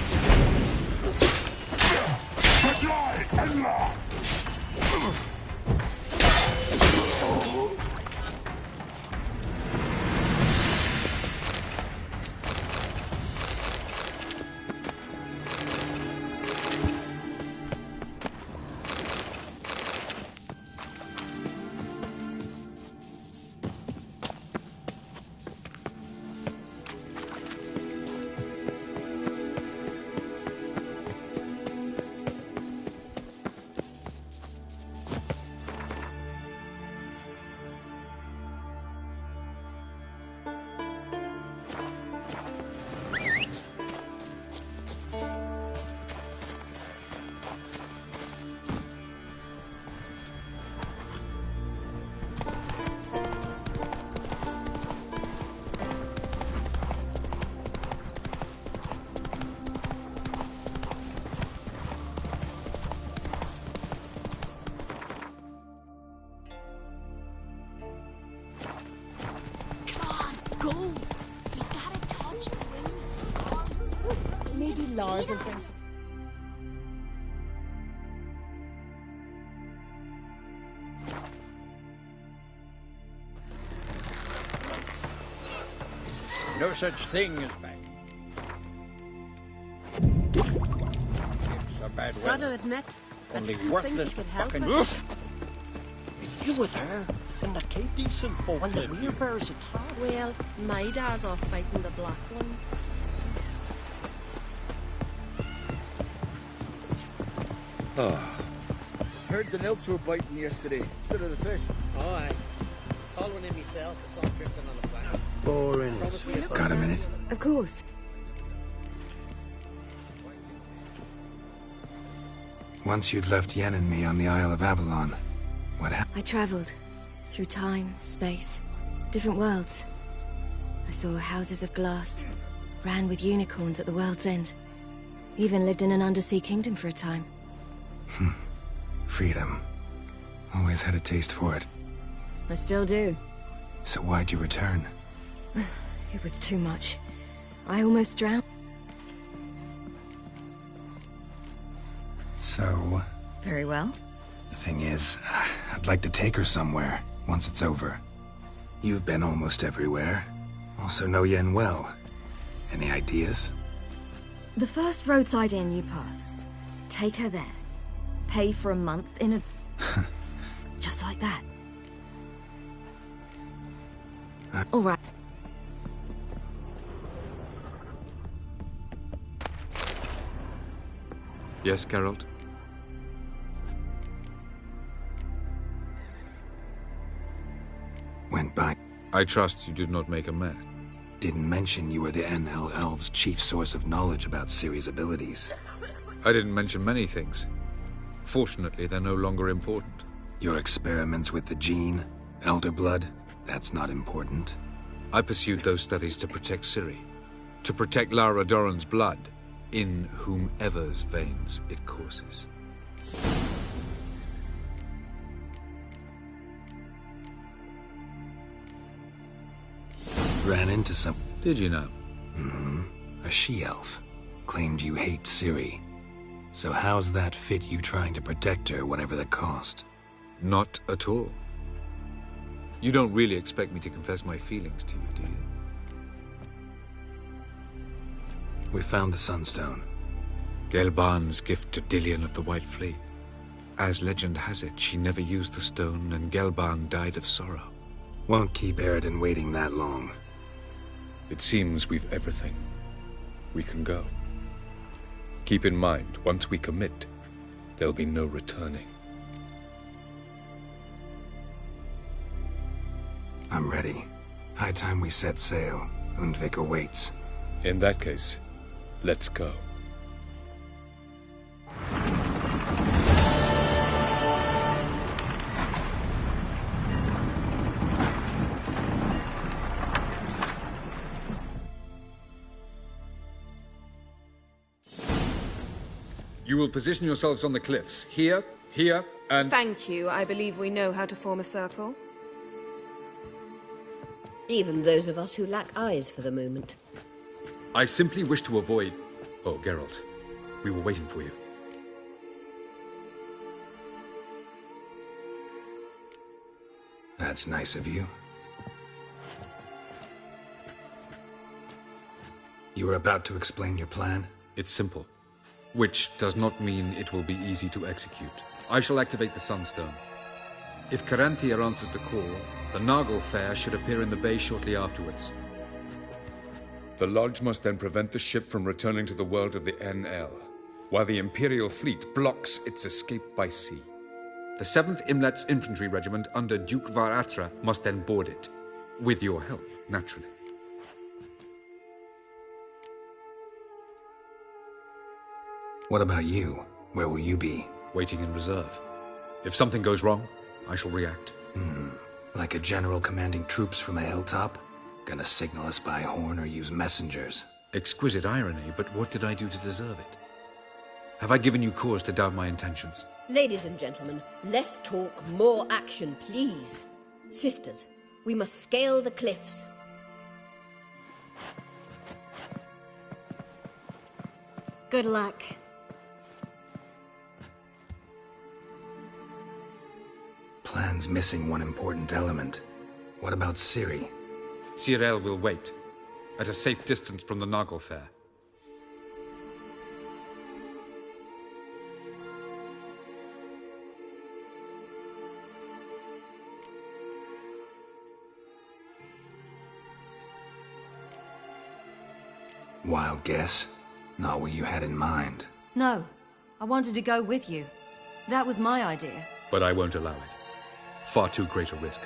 S13: Go! You gotta touch the wings.
S6: Maybe Lars will bring some.
S2: No such thing as bad. It's a bad weather.
S13: Gotta admit,
S2: Only
S13: I didn't
S2: worthless
S13: think you could help
S2: fucking
S13: it.
S2: You were there, and the Cape decent folk when the wheelbarrows attacked.
S13: Well, my dad's off fighting the black ones.
S9: Heard the nymphs were biting yesterday instead of the fish.
S3: Oh, aye. Caught one in myself. I saw it drifting on the bank.
S8: Boring.
S4: Got a minute?
S10: Of course.
S4: Once you'd left Yen and me on the Isle of Avalon, what happened?
S10: I traveled through time, space, different worlds. I saw houses of glass, ran with unicorns at the world's end. Even lived in an undersea kingdom for a time.
S4: Freedom. Always had a taste for it.
S10: I still do.
S4: So why'd you return?
S10: It was too much. I almost drowned.
S4: So...
S10: Very well.
S4: The thing is, I'd like to take her somewhere, once it's over. You've been almost everywhere. Also know Yen well. Any ideas?
S10: The first roadside inn you pass. Take her there. Pay for a month in a... Just like that. All right.
S18: Yes, Geralt?
S4: Went by.
S18: I trust you did not make a mess.
S4: Didn't mention you were the NL Elves' chief source of knowledge about Ciri's abilities.
S18: I didn't mention many things. Fortunately, they're no longer important.
S4: Your experiments with the gene, Elder Blood, that's not important.
S18: I pursued those studies to protect Ciri. To protect Lara Dorren's blood, in whomever's veins it courses.
S4: Ran into some...
S18: Did you know?
S4: Mm-hmm. A she-elf. Claimed you hate Ciri. So how's that fit you trying to protect her, whatever the cost?
S18: Not at all. You don't really expect me to confess my feelings to you, do you?
S4: We found the Sunstone.
S18: Gelban's gift to Dillion of the White Fleet. As legend has it, she never used the stone, and Gelban died of sorrow.
S4: Won't keep Eridan waiting that long.
S18: It seems we've everything. We can go. Keep in mind, once we commit, there'll be no returning.
S4: I'm ready. High time we set sail. Undvik awaits.
S18: In that case, let's go. You will position yourselves on the cliffs. Here, here, and...
S5: Thank you. I believe we know how to form a circle.
S16: Even those of us who lack eyes for the moment.
S18: I simply wish to avoid... Oh, Geralt. We were waiting for you.
S4: That's nice of you. You were about to explain your plan?
S18: It's simple. Which does not mean it will be easy to execute. I shall activate the Sunstone. If Caranthir answers the call, the Naglfar should appear in the bay shortly afterwards.
S15: The Lodge must then prevent the ship from returning to the world of the NL, while the Imperial fleet blocks its escape by sea.
S18: The 7th Imlet's infantry regiment under Duke Var-Attre must then board it. With your help, naturally.
S4: What about you? Where will you be?
S18: Waiting in reserve. If something goes wrong, I shall react.
S4: Like a general commanding troops from a hilltop? Gonna signal us by horn or use messengers?
S18: Exquisite irony, but what did I do to deserve it? Have I given you cause to doubt my intentions?
S16: Ladies and gentlemen, less talk, more action, please. Sisters, we must scale the cliffs.
S12: Good luck.
S4: Plan's missing one important element. What about Ciri?
S18: Cyril will wait, at a safe distance from the Naglfar.
S4: Wild guess? Not what you had in mind.
S10: No, I wanted to go with you. That was my idea.
S18: But I won't allow it. Far too great a risk.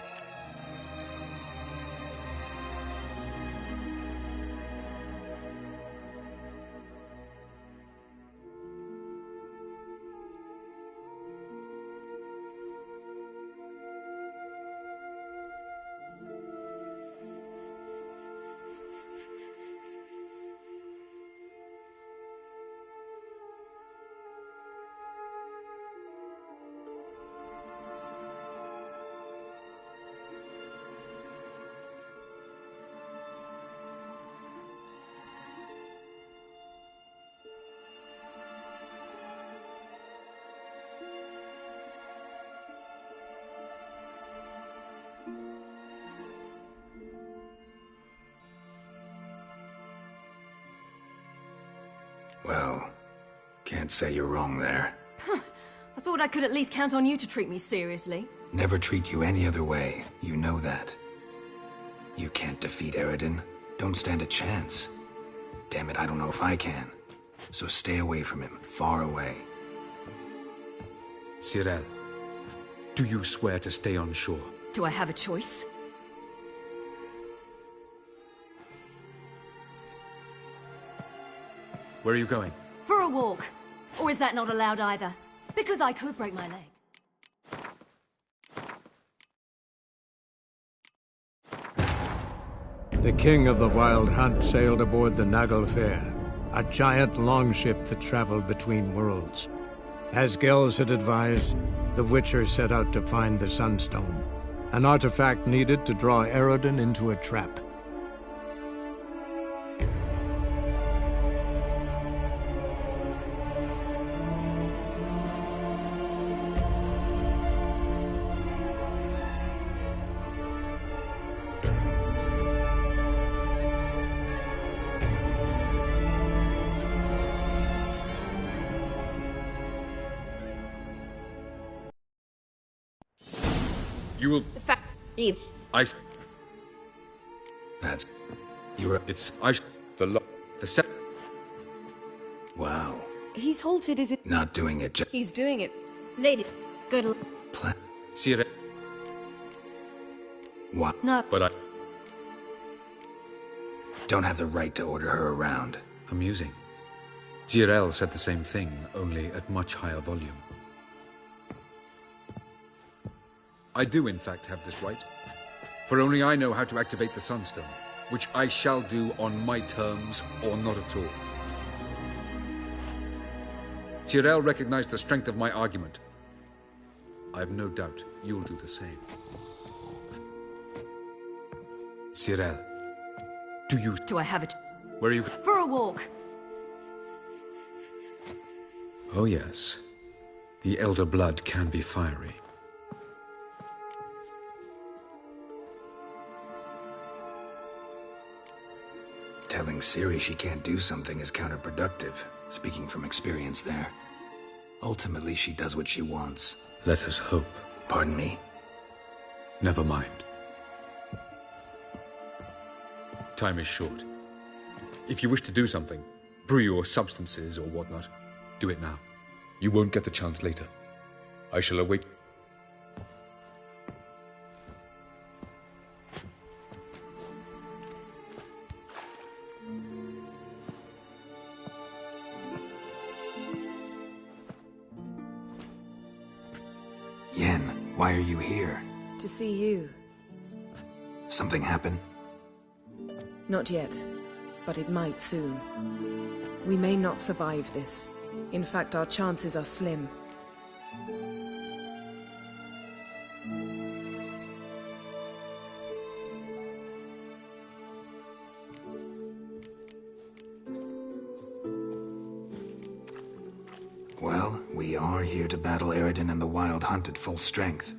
S4: Well, can't say you're wrong there.
S10: I thought I could at least count on you to treat me seriously.
S4: Never treat you any other way. You know that. You can't defeat Eredin. Don't stand a chance. Damn it, I don't know if I can. So stay away from him. Far away.
S18: Cyril, do you swear to stay on shore?
S10: Do I have a choice?
S18: Where are you going?
S10: For a walk. Or is that not allowed either? Because I could break my leg.
S8: The king of the Wild Hunt sailed aboard the Naglfar, a giant longship that traveled between worlds. As Gels had advised, the Witcher set out to find the Sunstone, an artifact needed to draw Eredin into a trap.
S18: You will...
S4: That's... You're...
S18: It's... The set...
S4: Wow.
S11: He's halted, is it?
S4: Not doing it
S11: He's doing it.
S16: Lady,
S11: good luck.
S4: Plan...
S18: Cyril...
S4: What?
S10: No.
S18: But I...
S4: Don't have the right to order her around.
S18: Amusing. Cyril said the same thing, only at much higher volume. I do, in fact, have this right. For only I know how to activate the Sunstone, which I shall do on my terms or not at all. Cyril recognized the strength of my argument. I have no doubt you'll do the same. Cyril, do you...
S10: Do I have it?
S18: Where are you?
S10: For a walk.
S18: Oh, yes. The elder blood can be fiery.
S4: Telling Ciri she can't do something is counterproductive, speaking from experience there. Ultimately, she does what she wants.
S18: Let us hope.
S4: Pardon me?
S18: Never mind. Time is short. If you wish to do something, brew your substances or whatnot, do it now. You won't get the chance later. I shall await.
S4: Yen, why are you here?
S5: To see you.
S4: Something happen?
S5: Not yet, but it might soon. We may not survive this. In fact, our chances are slim.
S4: Well, we are here to battle Eredin and the Wild Hunt at full strength.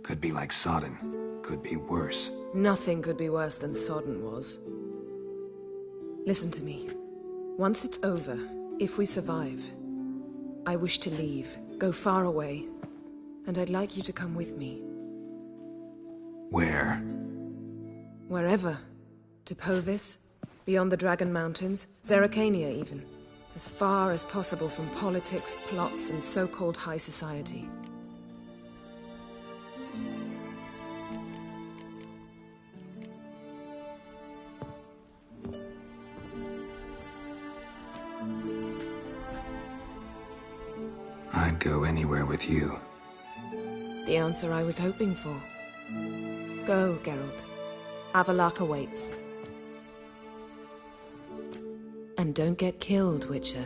S4: Could be like Sodden. Could be worse.
S5: Nothing could be worse than Sodden was. Listen to me. Once it's over, if we survive, I wish to leave, go far away, and I'd like you to come with me.
S4: Where?
S5: Wherever. To Povis, beyond the Dragon Mountains, Zerrikania even. As far as possible from politics, plots, and so-called high society.
S4: I'd go anywhere with you.
S5: The answer I was hoping for. Go, Geralt. Avallac'h awaits. And don't get killed, Witcher.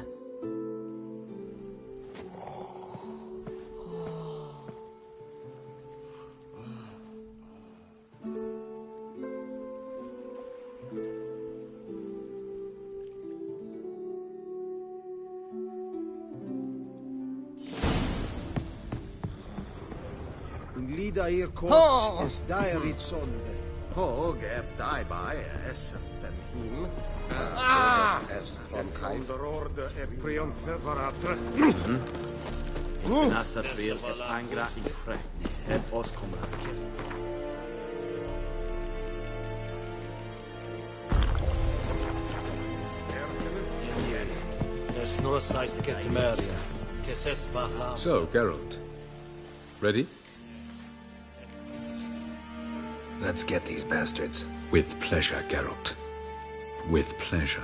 S14: Glida ir korps es dairit sonde.
S19: Hog eb daibai es femhim. Es
S1: Sonder orde e prion severatre.
S20: Nasa trail et angra in fre. Et os kommer
S18: So, Geralt. Ready?
S4: Let's get these bastards.
S18: With pleasure, Geralt. With pleasure.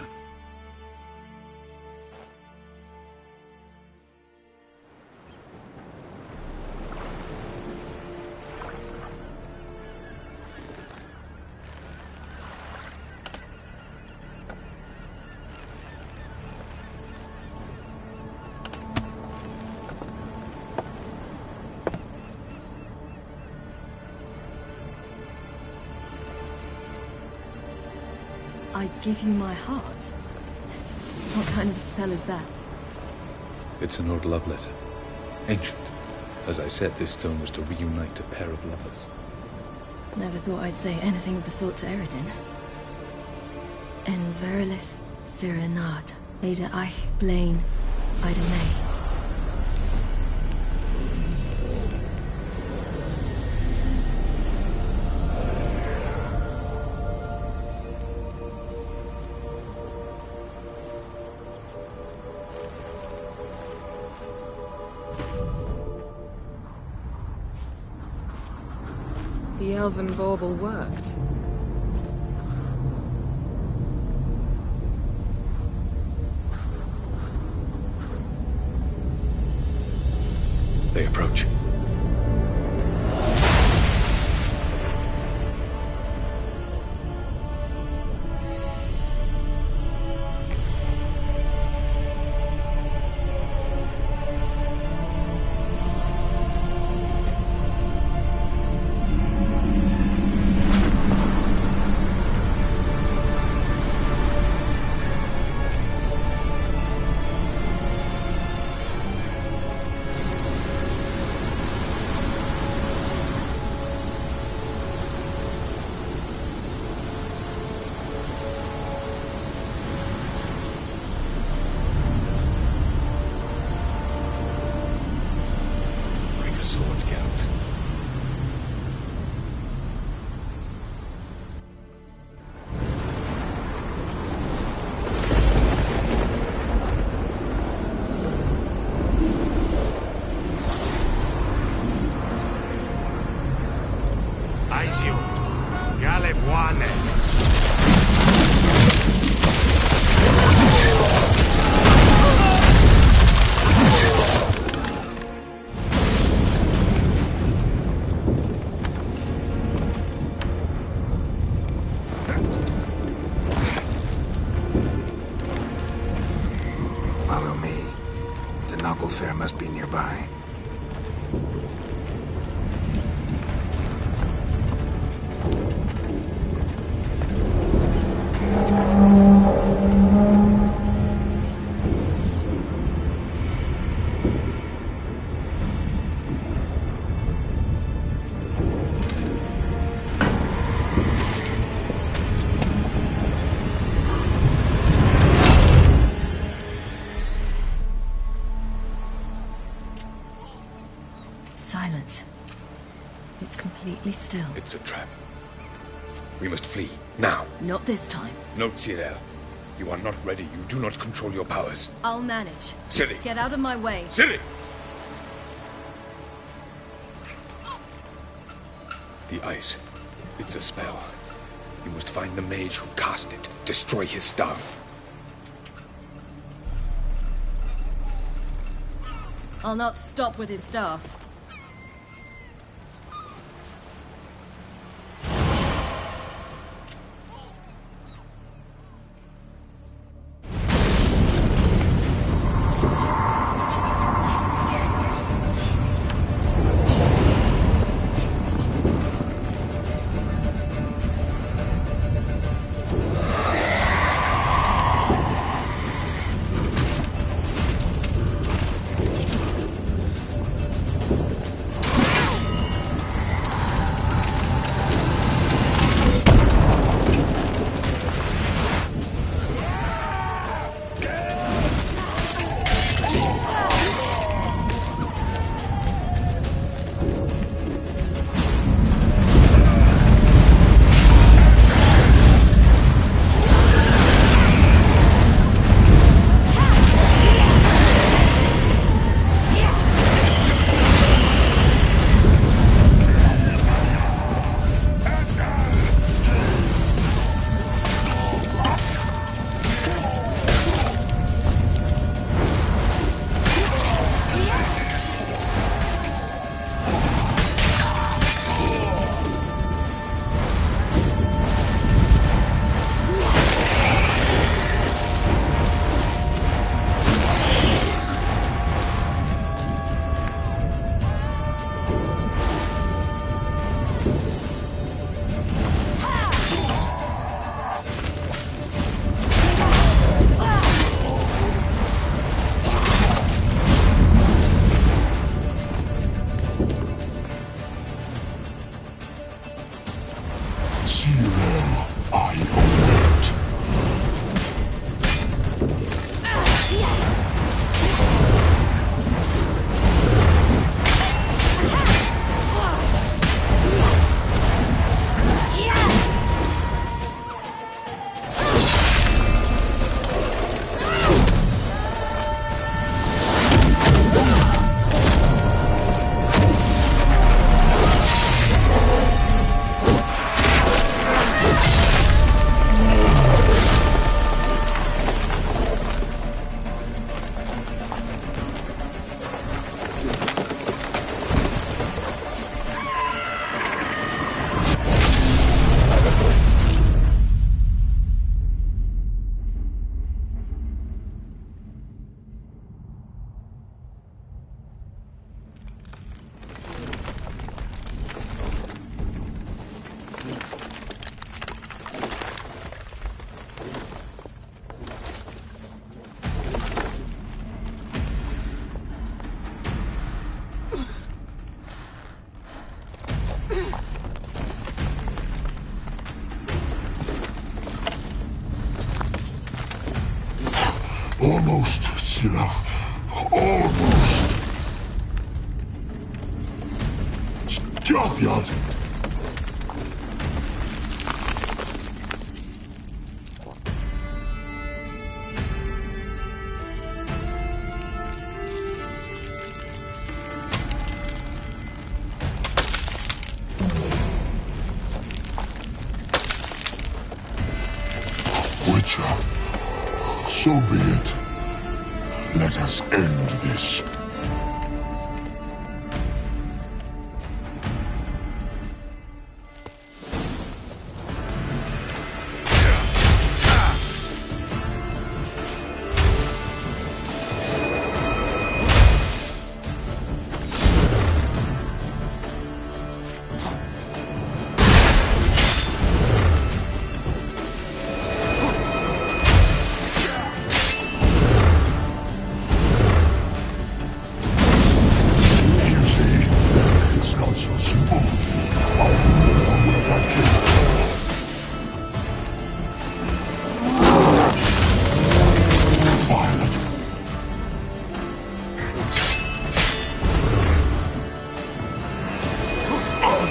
S10: I give you my heart? What kind of spell is that?
S18: It's an old love letter. Ancient. As I said, this stone was to reunite a pair of lovers.
S10: Never thought I'd say anything of the sort to Eredin. En Verilith, Sirenad, Ada Eich, Blaine, Ida May.
S5: The elven bauble worked.
S18: They approach.
S4: me. The Naglfar must be nearby.
S10: Silence. It's completely still.
S21: It's a trap. We must flee, now.
S10: Not this time.
S21: Note, Cyril. You are not ready. You do not control your powers.
S10: I'll manage.
S21: Ciri!
S10: Get out of my way.
S21: Ciri! The ice. It's a spell. You must find the mage who cast it. Destroy his staff.
S10: I'll not stop with his staff.
S17: Almost, Sirach. Almost. Skjatjad. Witcher, so be it. Let us end this.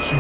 S17: That's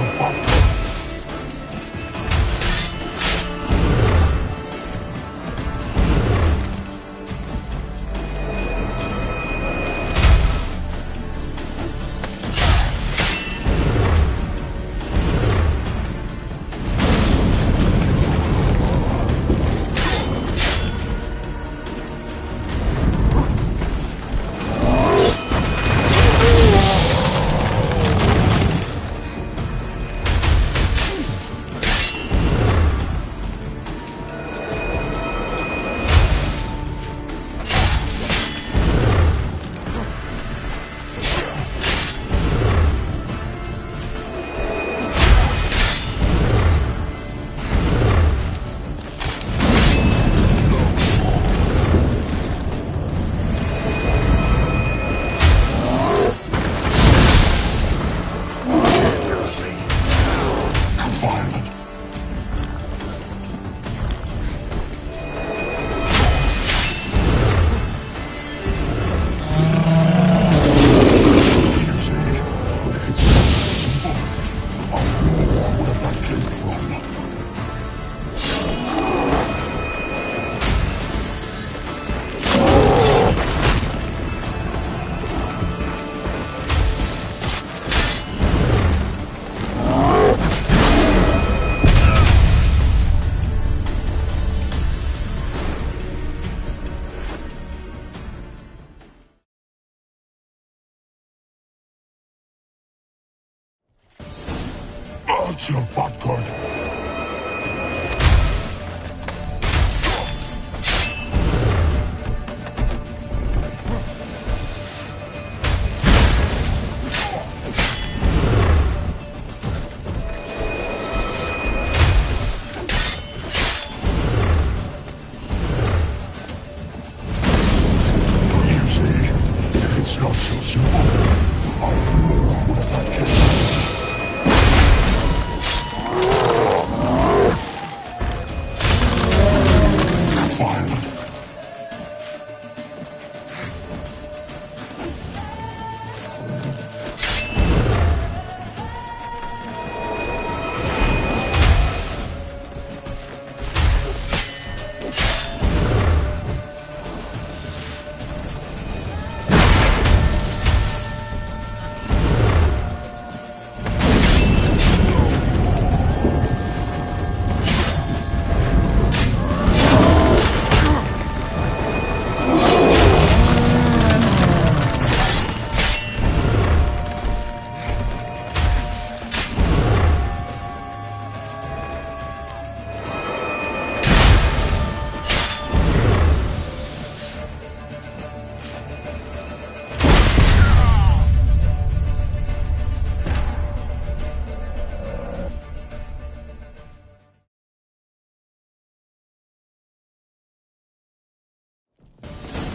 S17: your fat good. You see, it's not so simple. I'm more with that kid.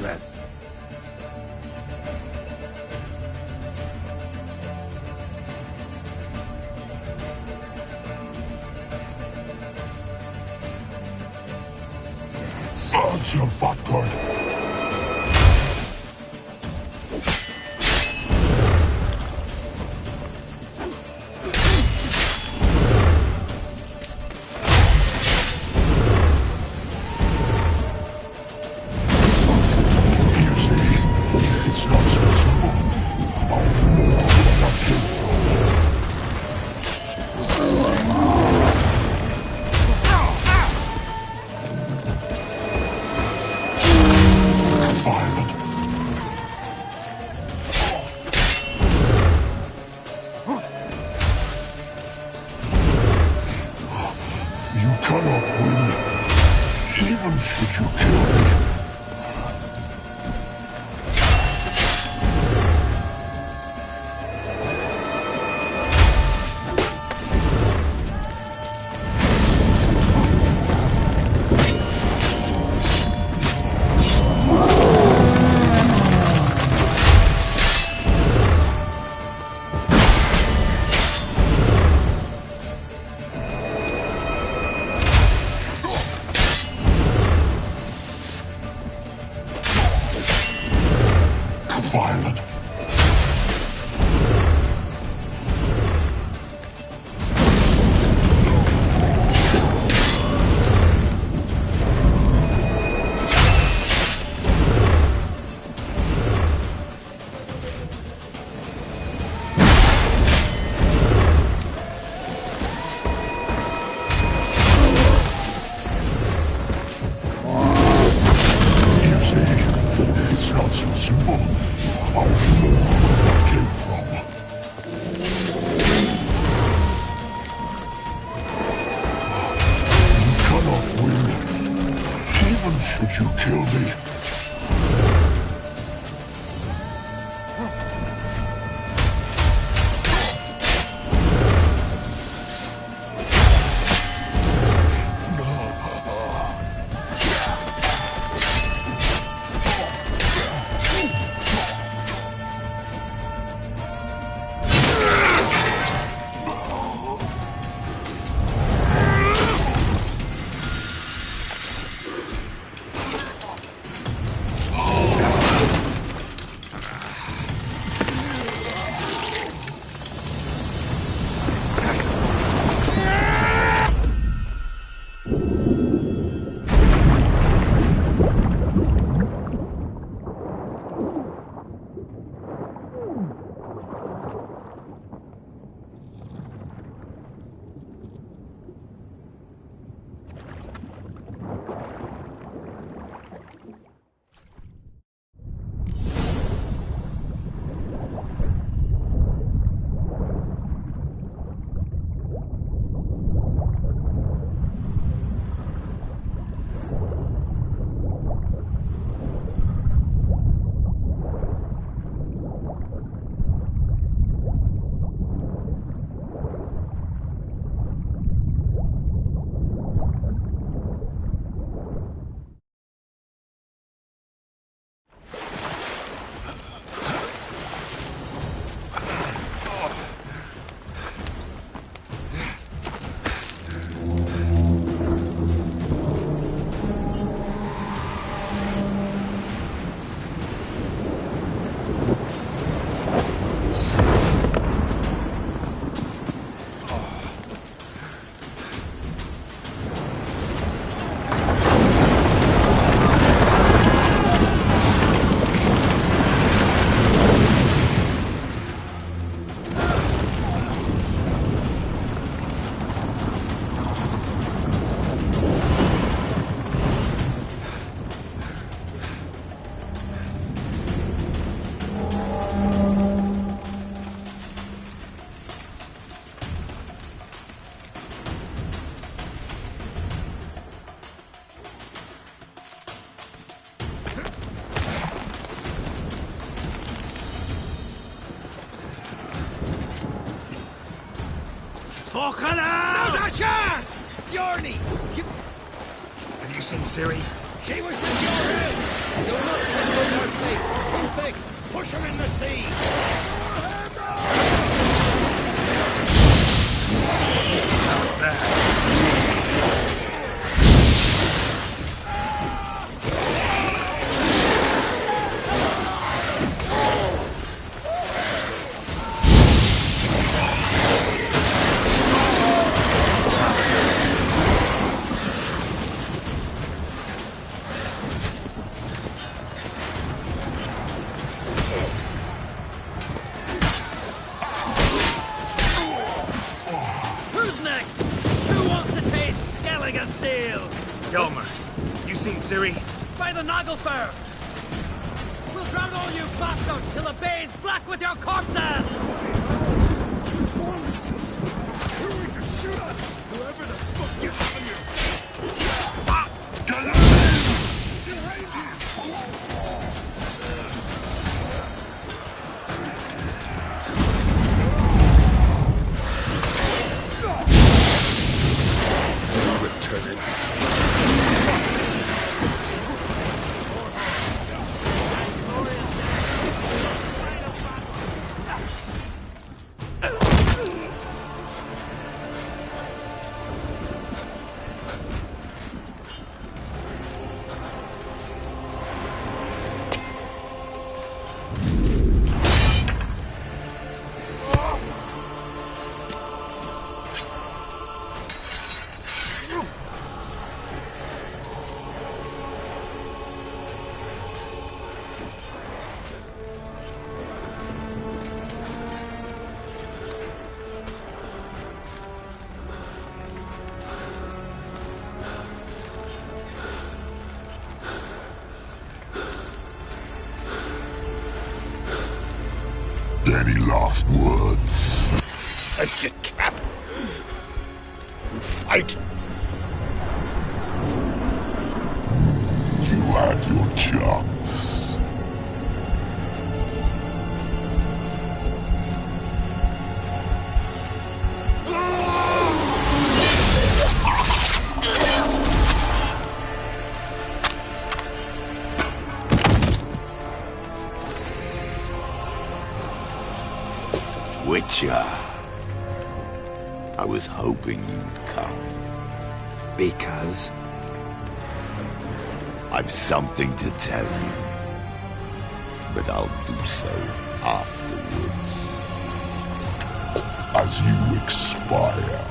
S20: Rats.
S17: That's your fat good. Should you kill me?
S7: Fucking hell! There's a chance! Bjarni! Have you seen Ciri? She was with your head! Do not tremble, our fate! Too thick! Push her in the sea! Not bad. Hjalmar, you seen Ciri?
S22: By the Naglfar! We'll drown all you bastards till the bay's black with your corpses!
S7: Which ones? Who are we to shoot at? Whoever the fuck you have in your face!
S21: Return it.
S17: Any last words?
S7: Set your trap. Fight.
S17: You had your chance.
S2: Witcher. I was hoping you'd come.
S4: Because?
S2: I've something to tell you. But I'll do so afterwards.
S17: As you expire.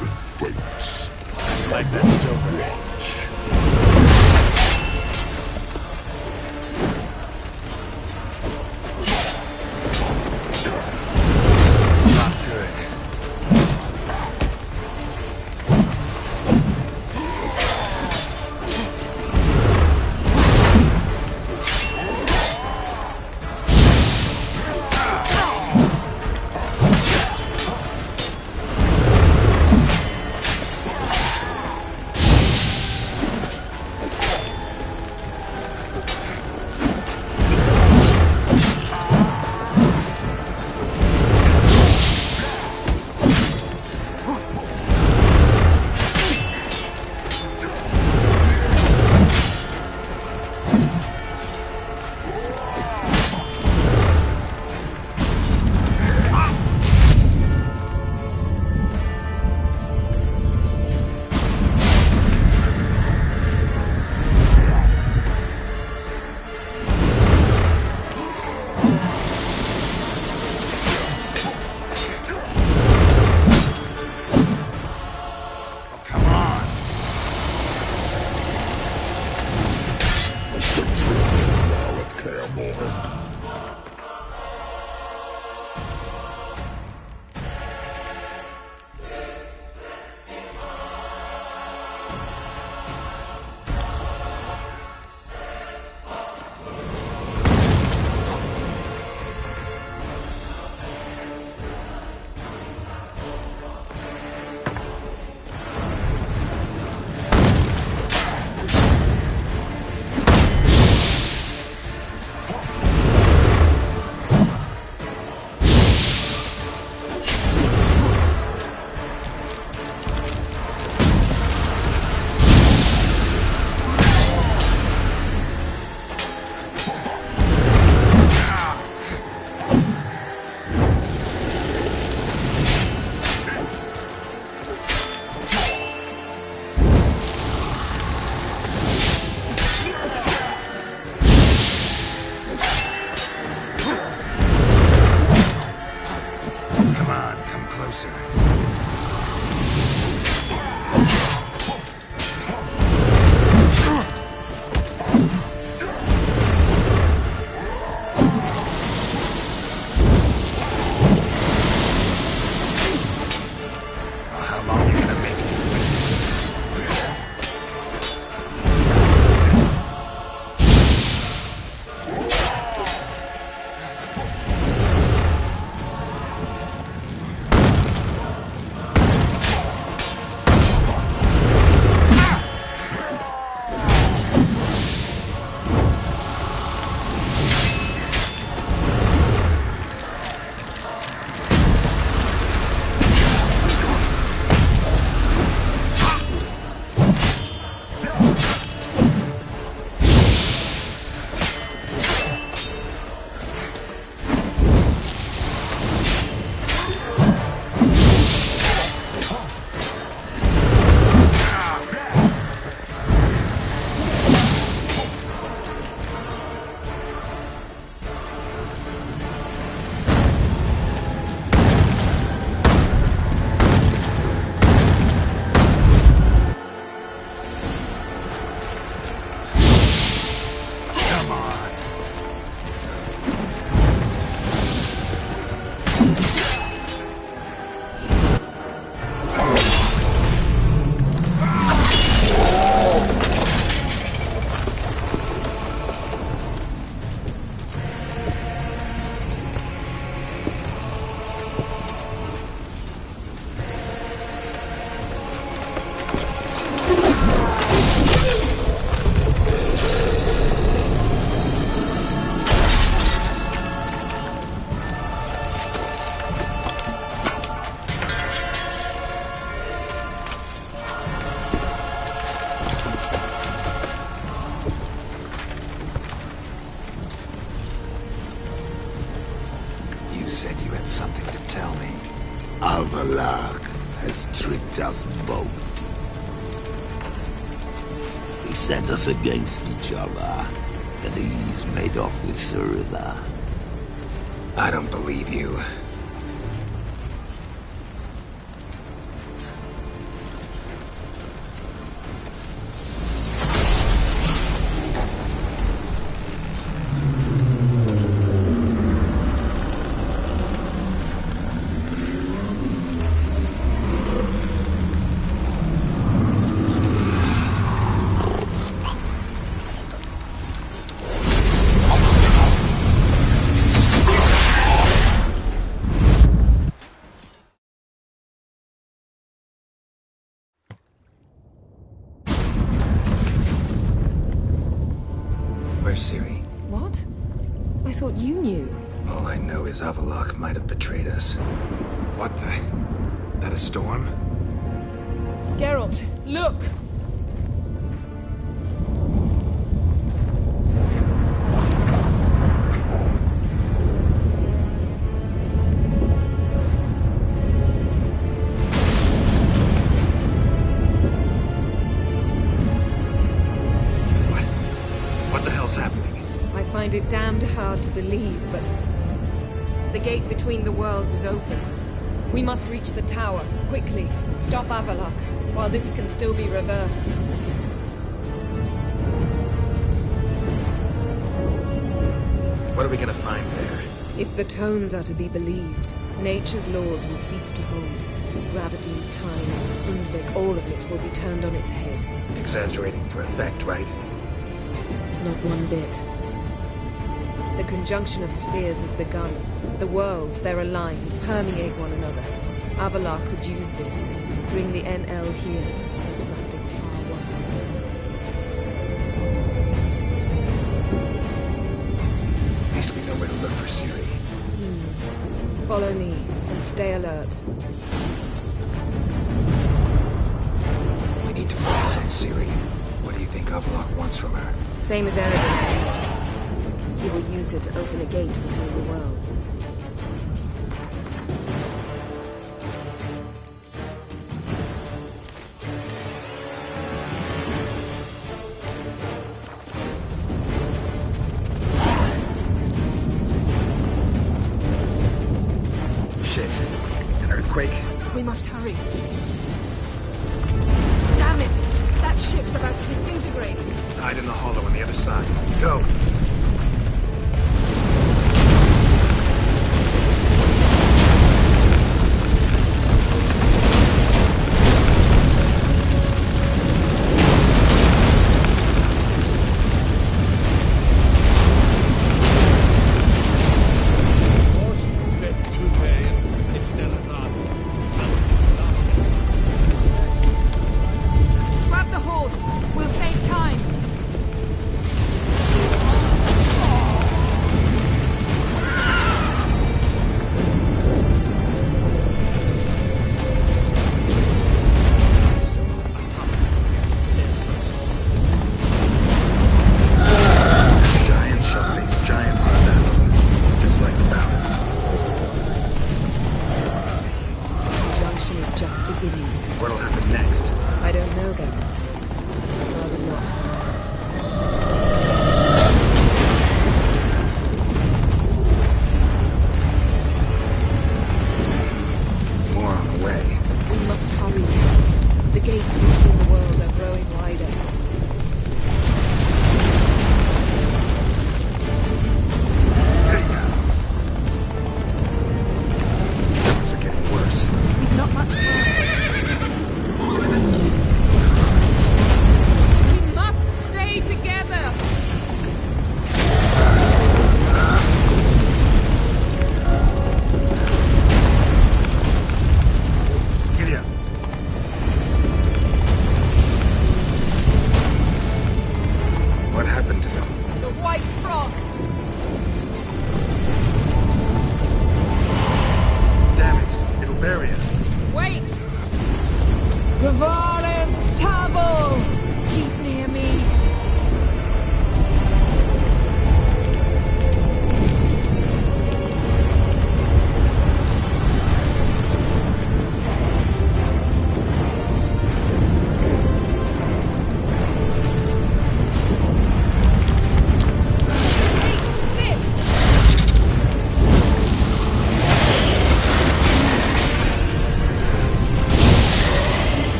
S17: And fates.
S20: Like that silver
S4: Not good. You said you had something to tell me.
S2: Avallac'h has tricked us both. He set us against each other, and he's made off with Cirilla.
S4: I don't believe you. Where's Ciri?
S5: What? I thought you knew.
S4: All I know is Avallac'h might have betrayed us. What the? That a storm?
S5: Geralt, look!
S4: What the hell's happening?
S5: I find it damned hard to believe, but the gate between the worlds is open. We must reach the tower, quickly. Stop Avallac'h, while this can still be reversed.
S4: What are we gonna find there?
S5: If the tomes are to be believed, nature's laws will cease to hold. Gravity, time, Undvik, all of it will be turned on its head.
S4: Exaggerating for effect, right?
S5: Not one bit. The conjunction of spheres has begun. The worlds, they're aligned, permeate one another. Avallac'h could use this, bring the NL here, or something far worse.
S4: At least we know where to look for Ciri.
S5: Follow me, and stay alert.
S4: We need to focus on Ciri. What do you think Avallac'h wants from her?
S5: Same as Eredin. He will use her to open a gate between the worlds.
S4: Shit. An earthquake?
S5: We must hurry. Damn it! That ship's about to disintegrate.
S4: Hide in the hollow on the other side. Go!
S5: Grab the horse. We'll save time.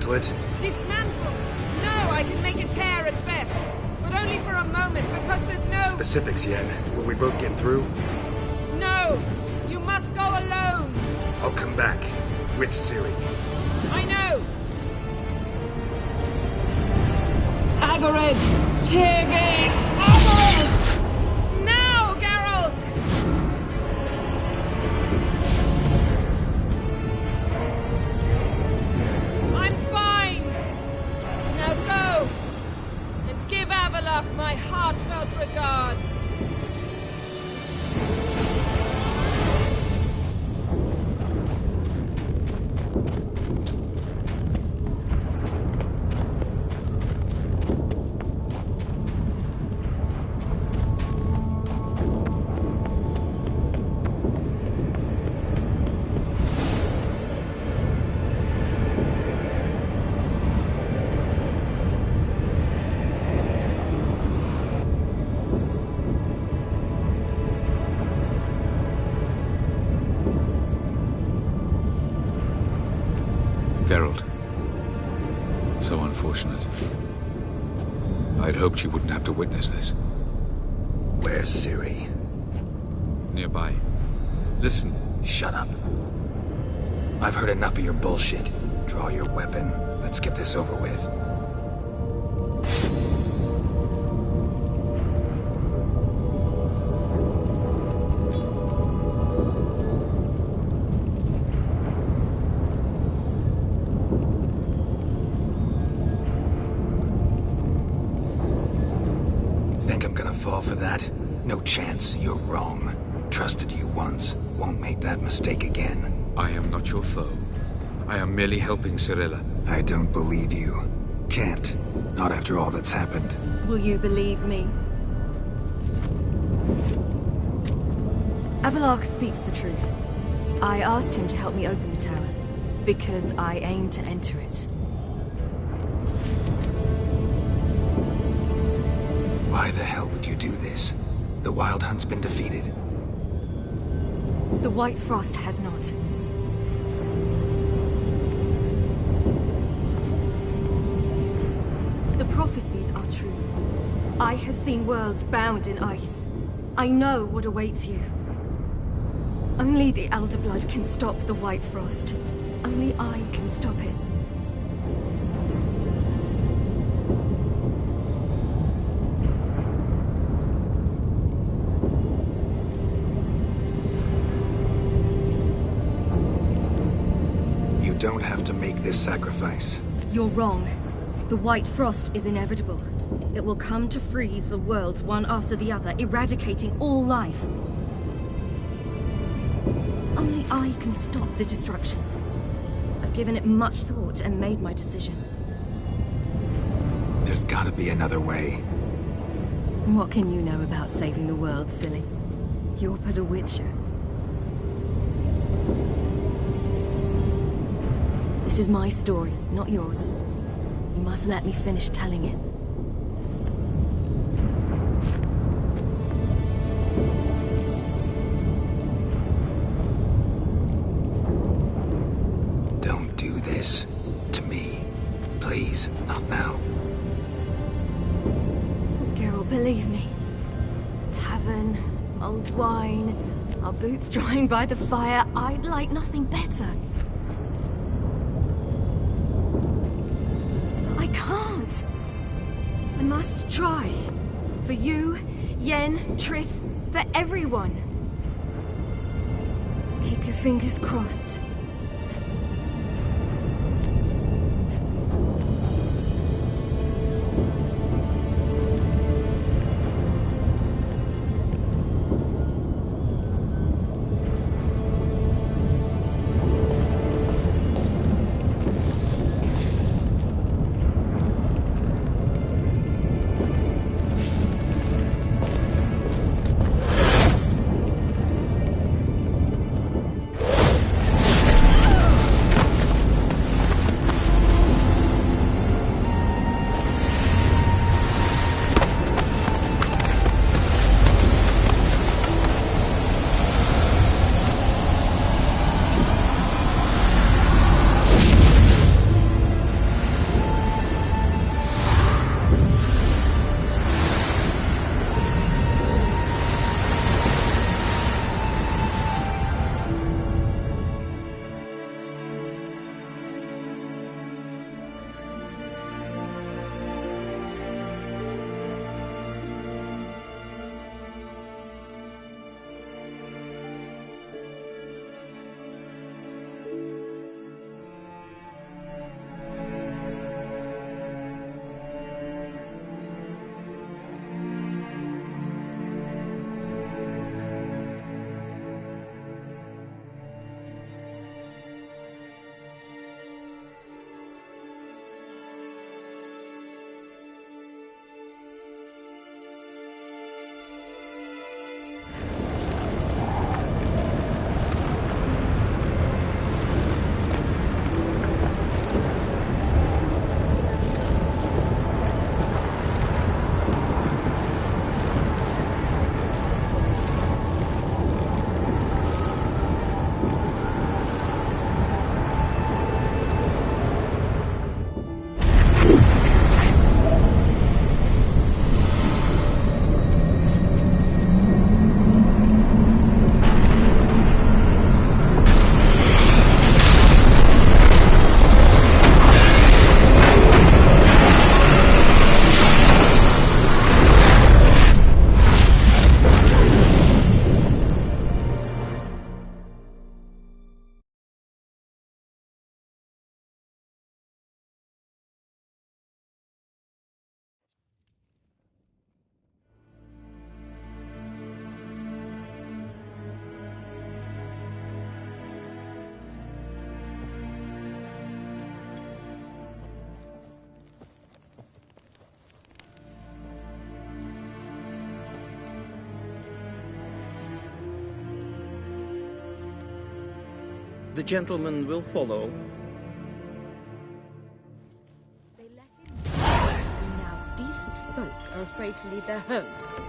S6: dismantle it?
S11: Dismantle? No, I can make a tear at best. But only for a moment, because there's no...
S6: Specifics, Yen. Will we both get through?
S11: No! You must go alone!
S6: I'll come back. With Ciri.
S11: I know! Agared! Tirgain! Agared! Now, Geralt! I'm fine! Now go! And give Avalach my heartfelt regards!
S21: Geralt. So unfortunate. I'd hoped you wouldn't have to witness this.
S6: Where's Ciri?
S18: Nearby. Listen.
S6: Shut up. I've heard enough of your bullshit. Draw your weapon. Let's get this over with. Think I'm gonna fall for that? No chance. You're wrong. Trusted you once. Won't make that mistake again.
S18: I am not your foe. I am merely helping Cirilla.
S6: I don't believe you. Can't. Not after all that's happened.
S10: Will you believe me? Avalach speaks the truth. I asked him to help me open the tower, because I aim to enter it.
S6: Why the hell would you do this? The Wild Hunt's been defeated.
S10: The White Frost has not. The prophecies are true. I have seen worlds bound in ice. I know what awaits you. Only the Elder Blood can stop the White Frost. Only I can stop it.
S6: You don't have to make this sacrifice.
S10: You're wrong. The White Frost is inevitable. It will come to freeze the worlds one after the other, eradicating all life. Only I can stop the destruction. I've given it much thought and made my decision.
S6: There's gotta be another way.
S10: What can you know about saving the world, silly? You're but a witcher. This is my story, not yours. You must let me finish telling it.
S6: Don't do this to me. Please, not now.
S10: Geralt, believe me. A tavern, old wine, our boots drying by the fire. I'd like nothing better. I can't. I must try. For you, Yen, Triss, for everyone. Keep your fingers crossed.
S20: The gentleman will follow.
S11: Now, decent folk are afraid to leave their homes.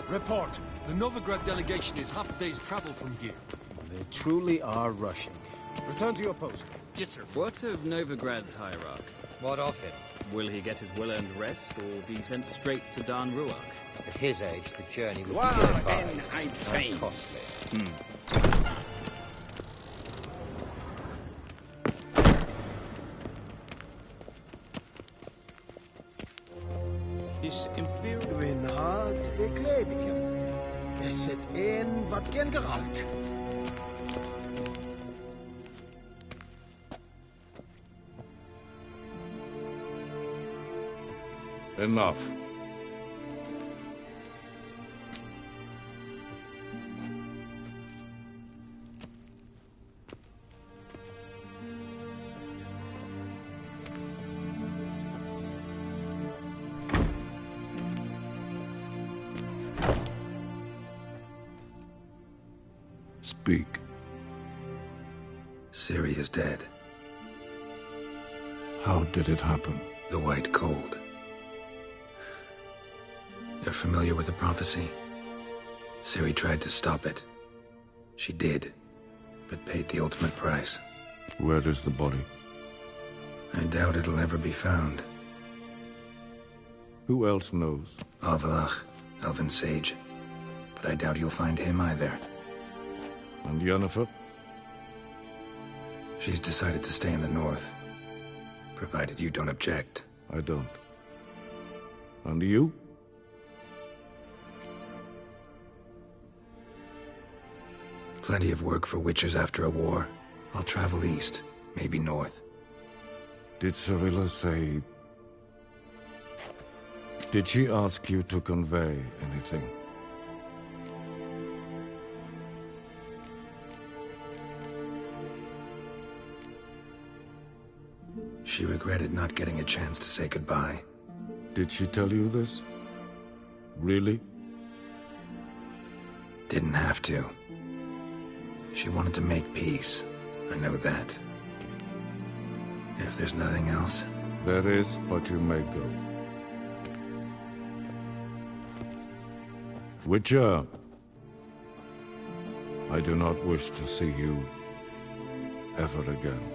S9: Report. The Novigrad delegation is half a day's travel from here.
S14: They truly are rushing. Return to your post.
S9: Yes, sir.
S13: What of Novigrad's hierarch?
S23: What of him?
S13: Will he get his well-earned rest, or be sent straight to Dan Ruach?
S23: At his age, the journey would
S13: Well,
S23: be
S13: then,
S23: ill-advised
S13: I'd
S23: and
S13: say-
S23: costly.
S14: His Imperial... Gwynhard Vegledium. Is het een wat gen geralt?
S15: Enough. Speak.
S4: Ciri is dead.
S15: How did it happen?
S4: The White Cold. You're familiar with the prophecy? Ciri tried to stop it. She did, but paid the ultimate price.
S15: Where is the body?
S4: I doubt it'll ever be found.
S15: Who else knows?
S4: Avallac'h, Elven Sage. But I doubt you'll find him either.
S15: And Yennefer?
S4: She's decided to stay in the north. Provided you don't object.
S15: I don't. And you?
S4: Plenty of work for witchers after a war. I'll travel east, maybe north.
S15: Did Cirilla say... Did she ask you to convey anything?
S4: She regretted not getting a chance to say goodbye.
S15: Did she tell you this? Really?
S4: Didn't have to. She wanted to make peace. I know that. If there's nothing else...
S15: There is, but you may go. Witcher, I do not wish to see you ever again.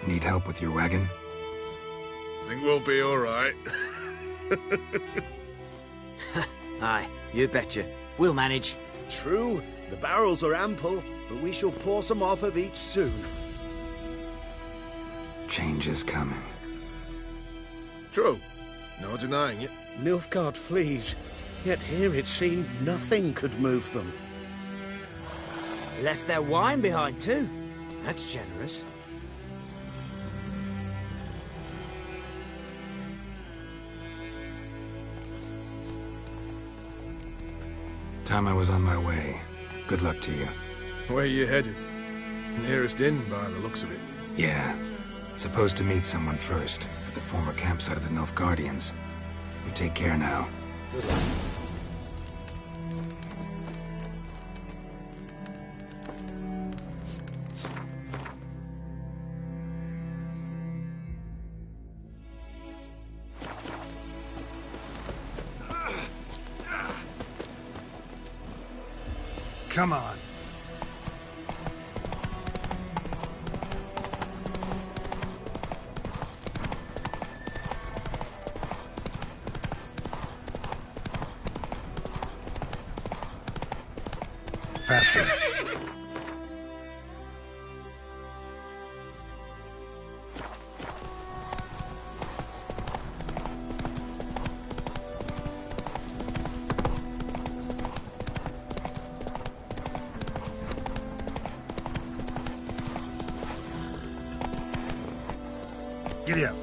S4: Need help with your wagon?
S24: Think we'll be all right.
S3: Aye, you betcha. We'll manage.
S14: True, the barrels are ample, but we shall pour some off of each soon.
S4: Change is coming.
S24: True. No denying it.
S14: Nilfgaard flees, yet here it seemed nothing could move them.
S3: Left their wine behind too. That's generous.
S4: Time I was on my way. Good luck to you.
S24: Where you headed? Nearest inn, by the looks of it.
S4: Yeah. Supposed to meet someone first, at the former campsite of the Nilfgaardians. You take care now.
S6: Come on. Faster. Giddy up.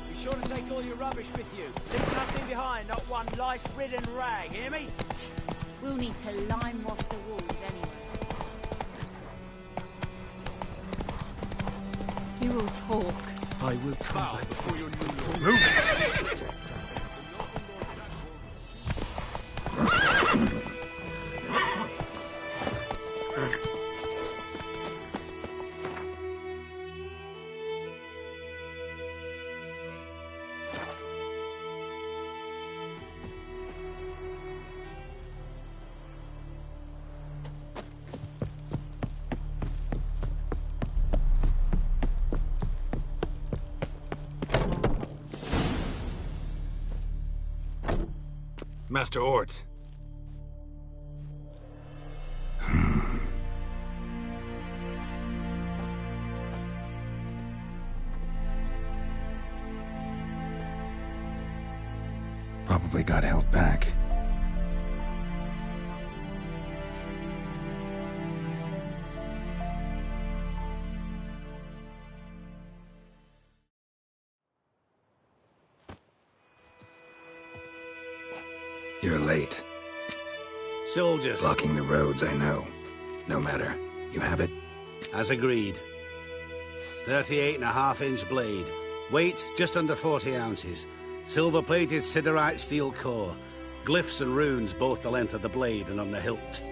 S3: Be sure to take all your rubbish with you. Leave nothing behind, not one lice-ridden rag, hear me?
S8: We'll need to lime wash the walls anyway.
S10: You will talk.
S14: I will come back
S9: before your new lord.
S6: Move it! Master Ort.
S4: Probably got held back.
S6: You're late.
S12: Soldiers.
S6: Blocking the roads, I know. No matter. You have it?
S12: As agreed. 38.5-inch blade. Weight just under 40 ounces. Silver-plated siderite steel core. Glyphs and runes both the length of the blade and on the hilt.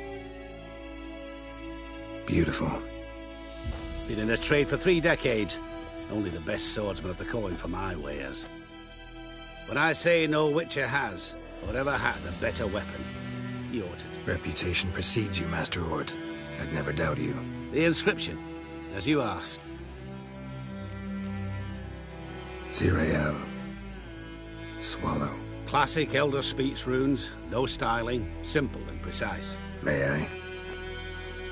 S6: Beautiful.
S12: Been in this trade for 3 decades. Only the best swordsman of the coin for my wares. When I say no Witcher has, or ever had, a better weapon, he ought it.
S6: Reputation precedes you, Master Ort. I'd never doubt you.
S12: The inscription, as you asked.
S6: Zirael. Swallow.
S12: Classic Elder Speech runes, no styling, simple and precise.
S6: May I?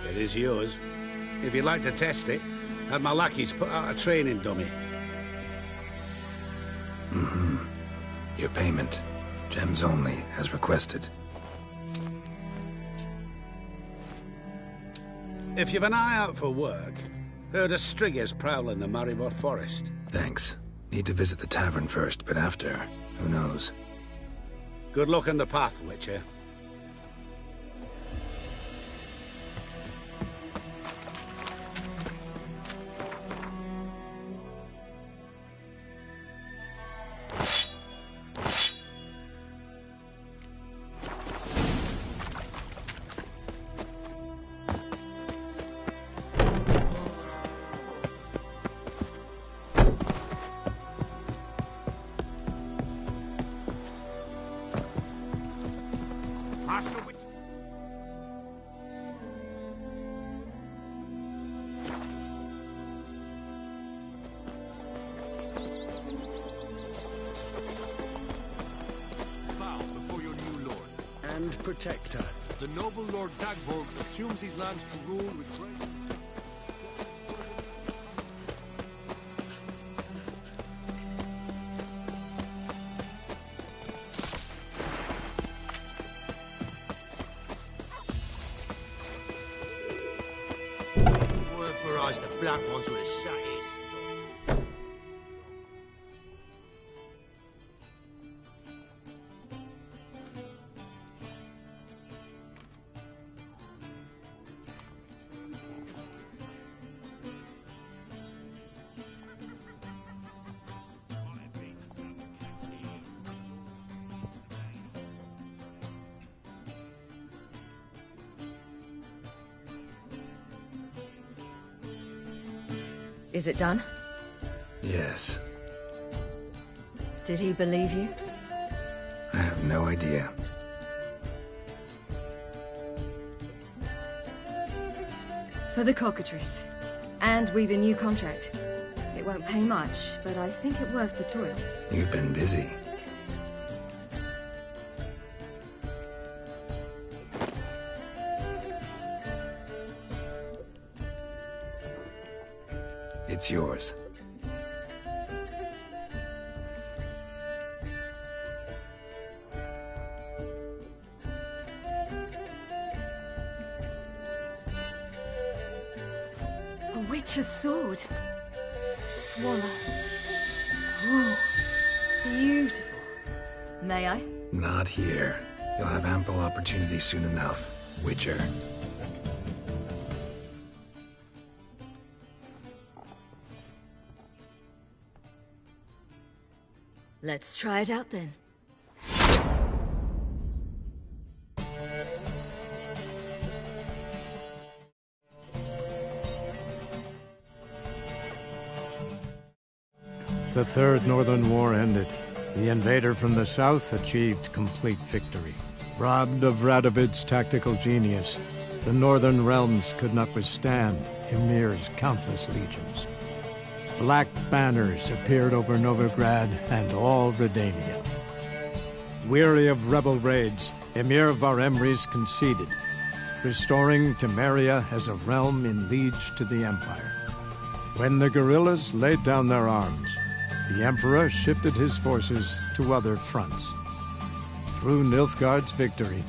S12: It is yours. If you'd like to test it, have my lackeys put out a training dummy.
S6: Mm-hmm. Your payment. Gems only, as requested.
S12: If you've an eye out for work, heard of Striggers prowling the Maribor Forest.
S6: Thanks. Need to visit the tavern first, but after, who knows?
S12: Good luck on the path, Witcher.
S14: Protector.
S9: The noble Lord Dagborg assumes his lands to rule with grace.
S14: Word for us, the black ones would have sat here.
S10: Is it done?
S6: Yes.
S10: Did he believe you?
S6: I have no idea.
S10: For the cockatrice. And we've a new contract. It won't pay much, but I think it worth the toil.
S6: You've been busy. It's yours.
S10: A Witcher's sword. Swallow. Ooh, beautiful. May I?
S6: Not here. You'll have ample opportunity soon enough, Witcher.
S10: Let's try it out then.
S1: The Third Northern War ended. The invader from the south achieved complete victory. Robbed of Radovid's tactical genius, the Northern Realms could not withstand Ymir's countless legions. Black banners appeared over Novigrad and all Redania. Weary of rebel raids, Ymir Varemres conceded, restoring Temeria as a realm in liege to the Empire. When the guerrillas laid down their arms, the Emperor shifted his forces to other fronts. Through Nilfgaard's victory,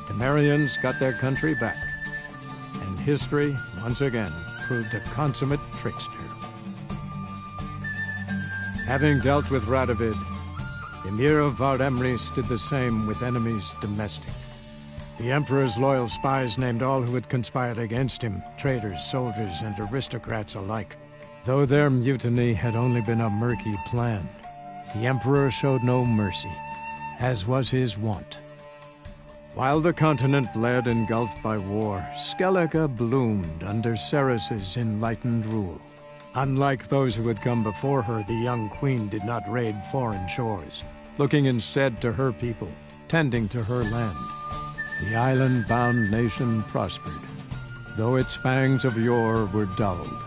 S1: Temerians got their country back, and history once again proved a consummate trickster. Having dealt with Radovid, Ymir of Varemres did the same with enemies domestic. The Emperor's loyal spies named all who had conspired against him, traitors, soldiers, and aristocrats alike. Though their mutiny had only been a murky plan, the Emperor showed no mercy, as was his wont. While the continent bled engulfed by war, Skellige bloomed under Ceres's enlightened rule. Unlike those who had come before her, the young queen did not raid foreign shores, looking instead to her people, tending to her land. The island-bound nation prospered, though its fangs of yore were dulled.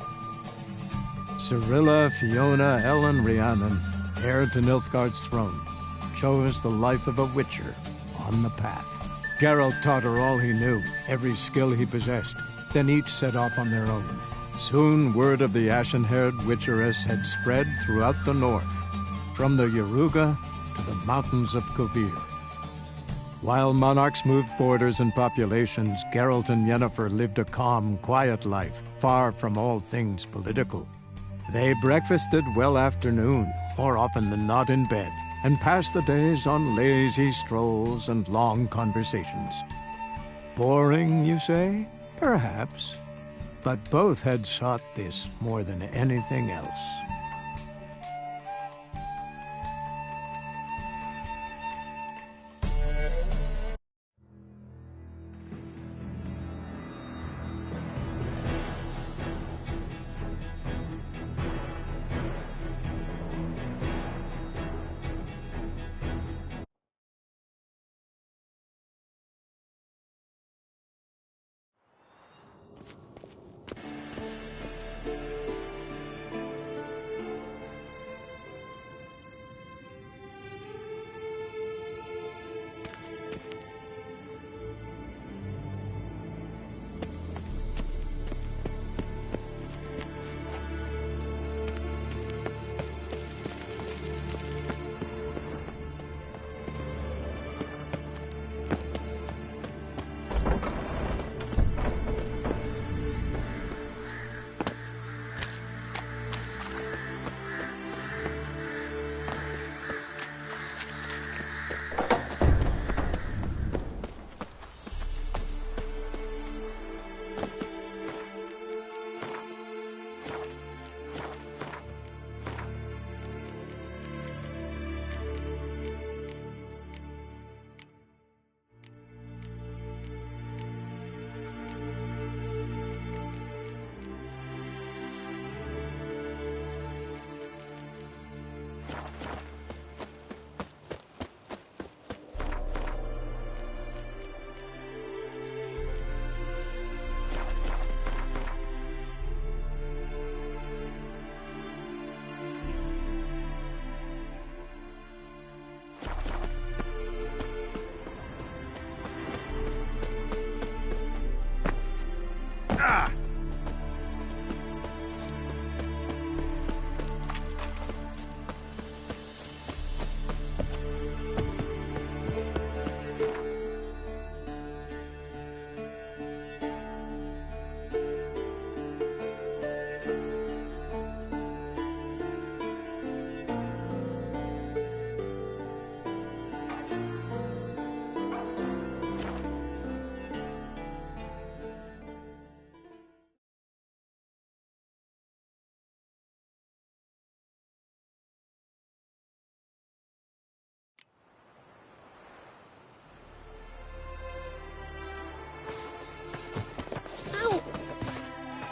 S1: Cirilla, Fiona, Ellen, Rhiannon, heir to Nilfgaard's throne, chose the life of a witcher on the path. Geralt taught her all he knew, every skill he possessed, then each set off on their own. Soon word of the ashen-haired witcheress had spread throughout the north, from the Yaruga to the mountains of Kovir. While monarchs moved borders and populations, Geralt and Yennefer lived a calm, quiet life, far from all things political. They breakfasted well after noon, more often than not in bed, and passed the days on lazy strolls and long conversations. Boring, you say? Perhaps. But both had sought this more than anything else.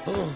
S2: Oh.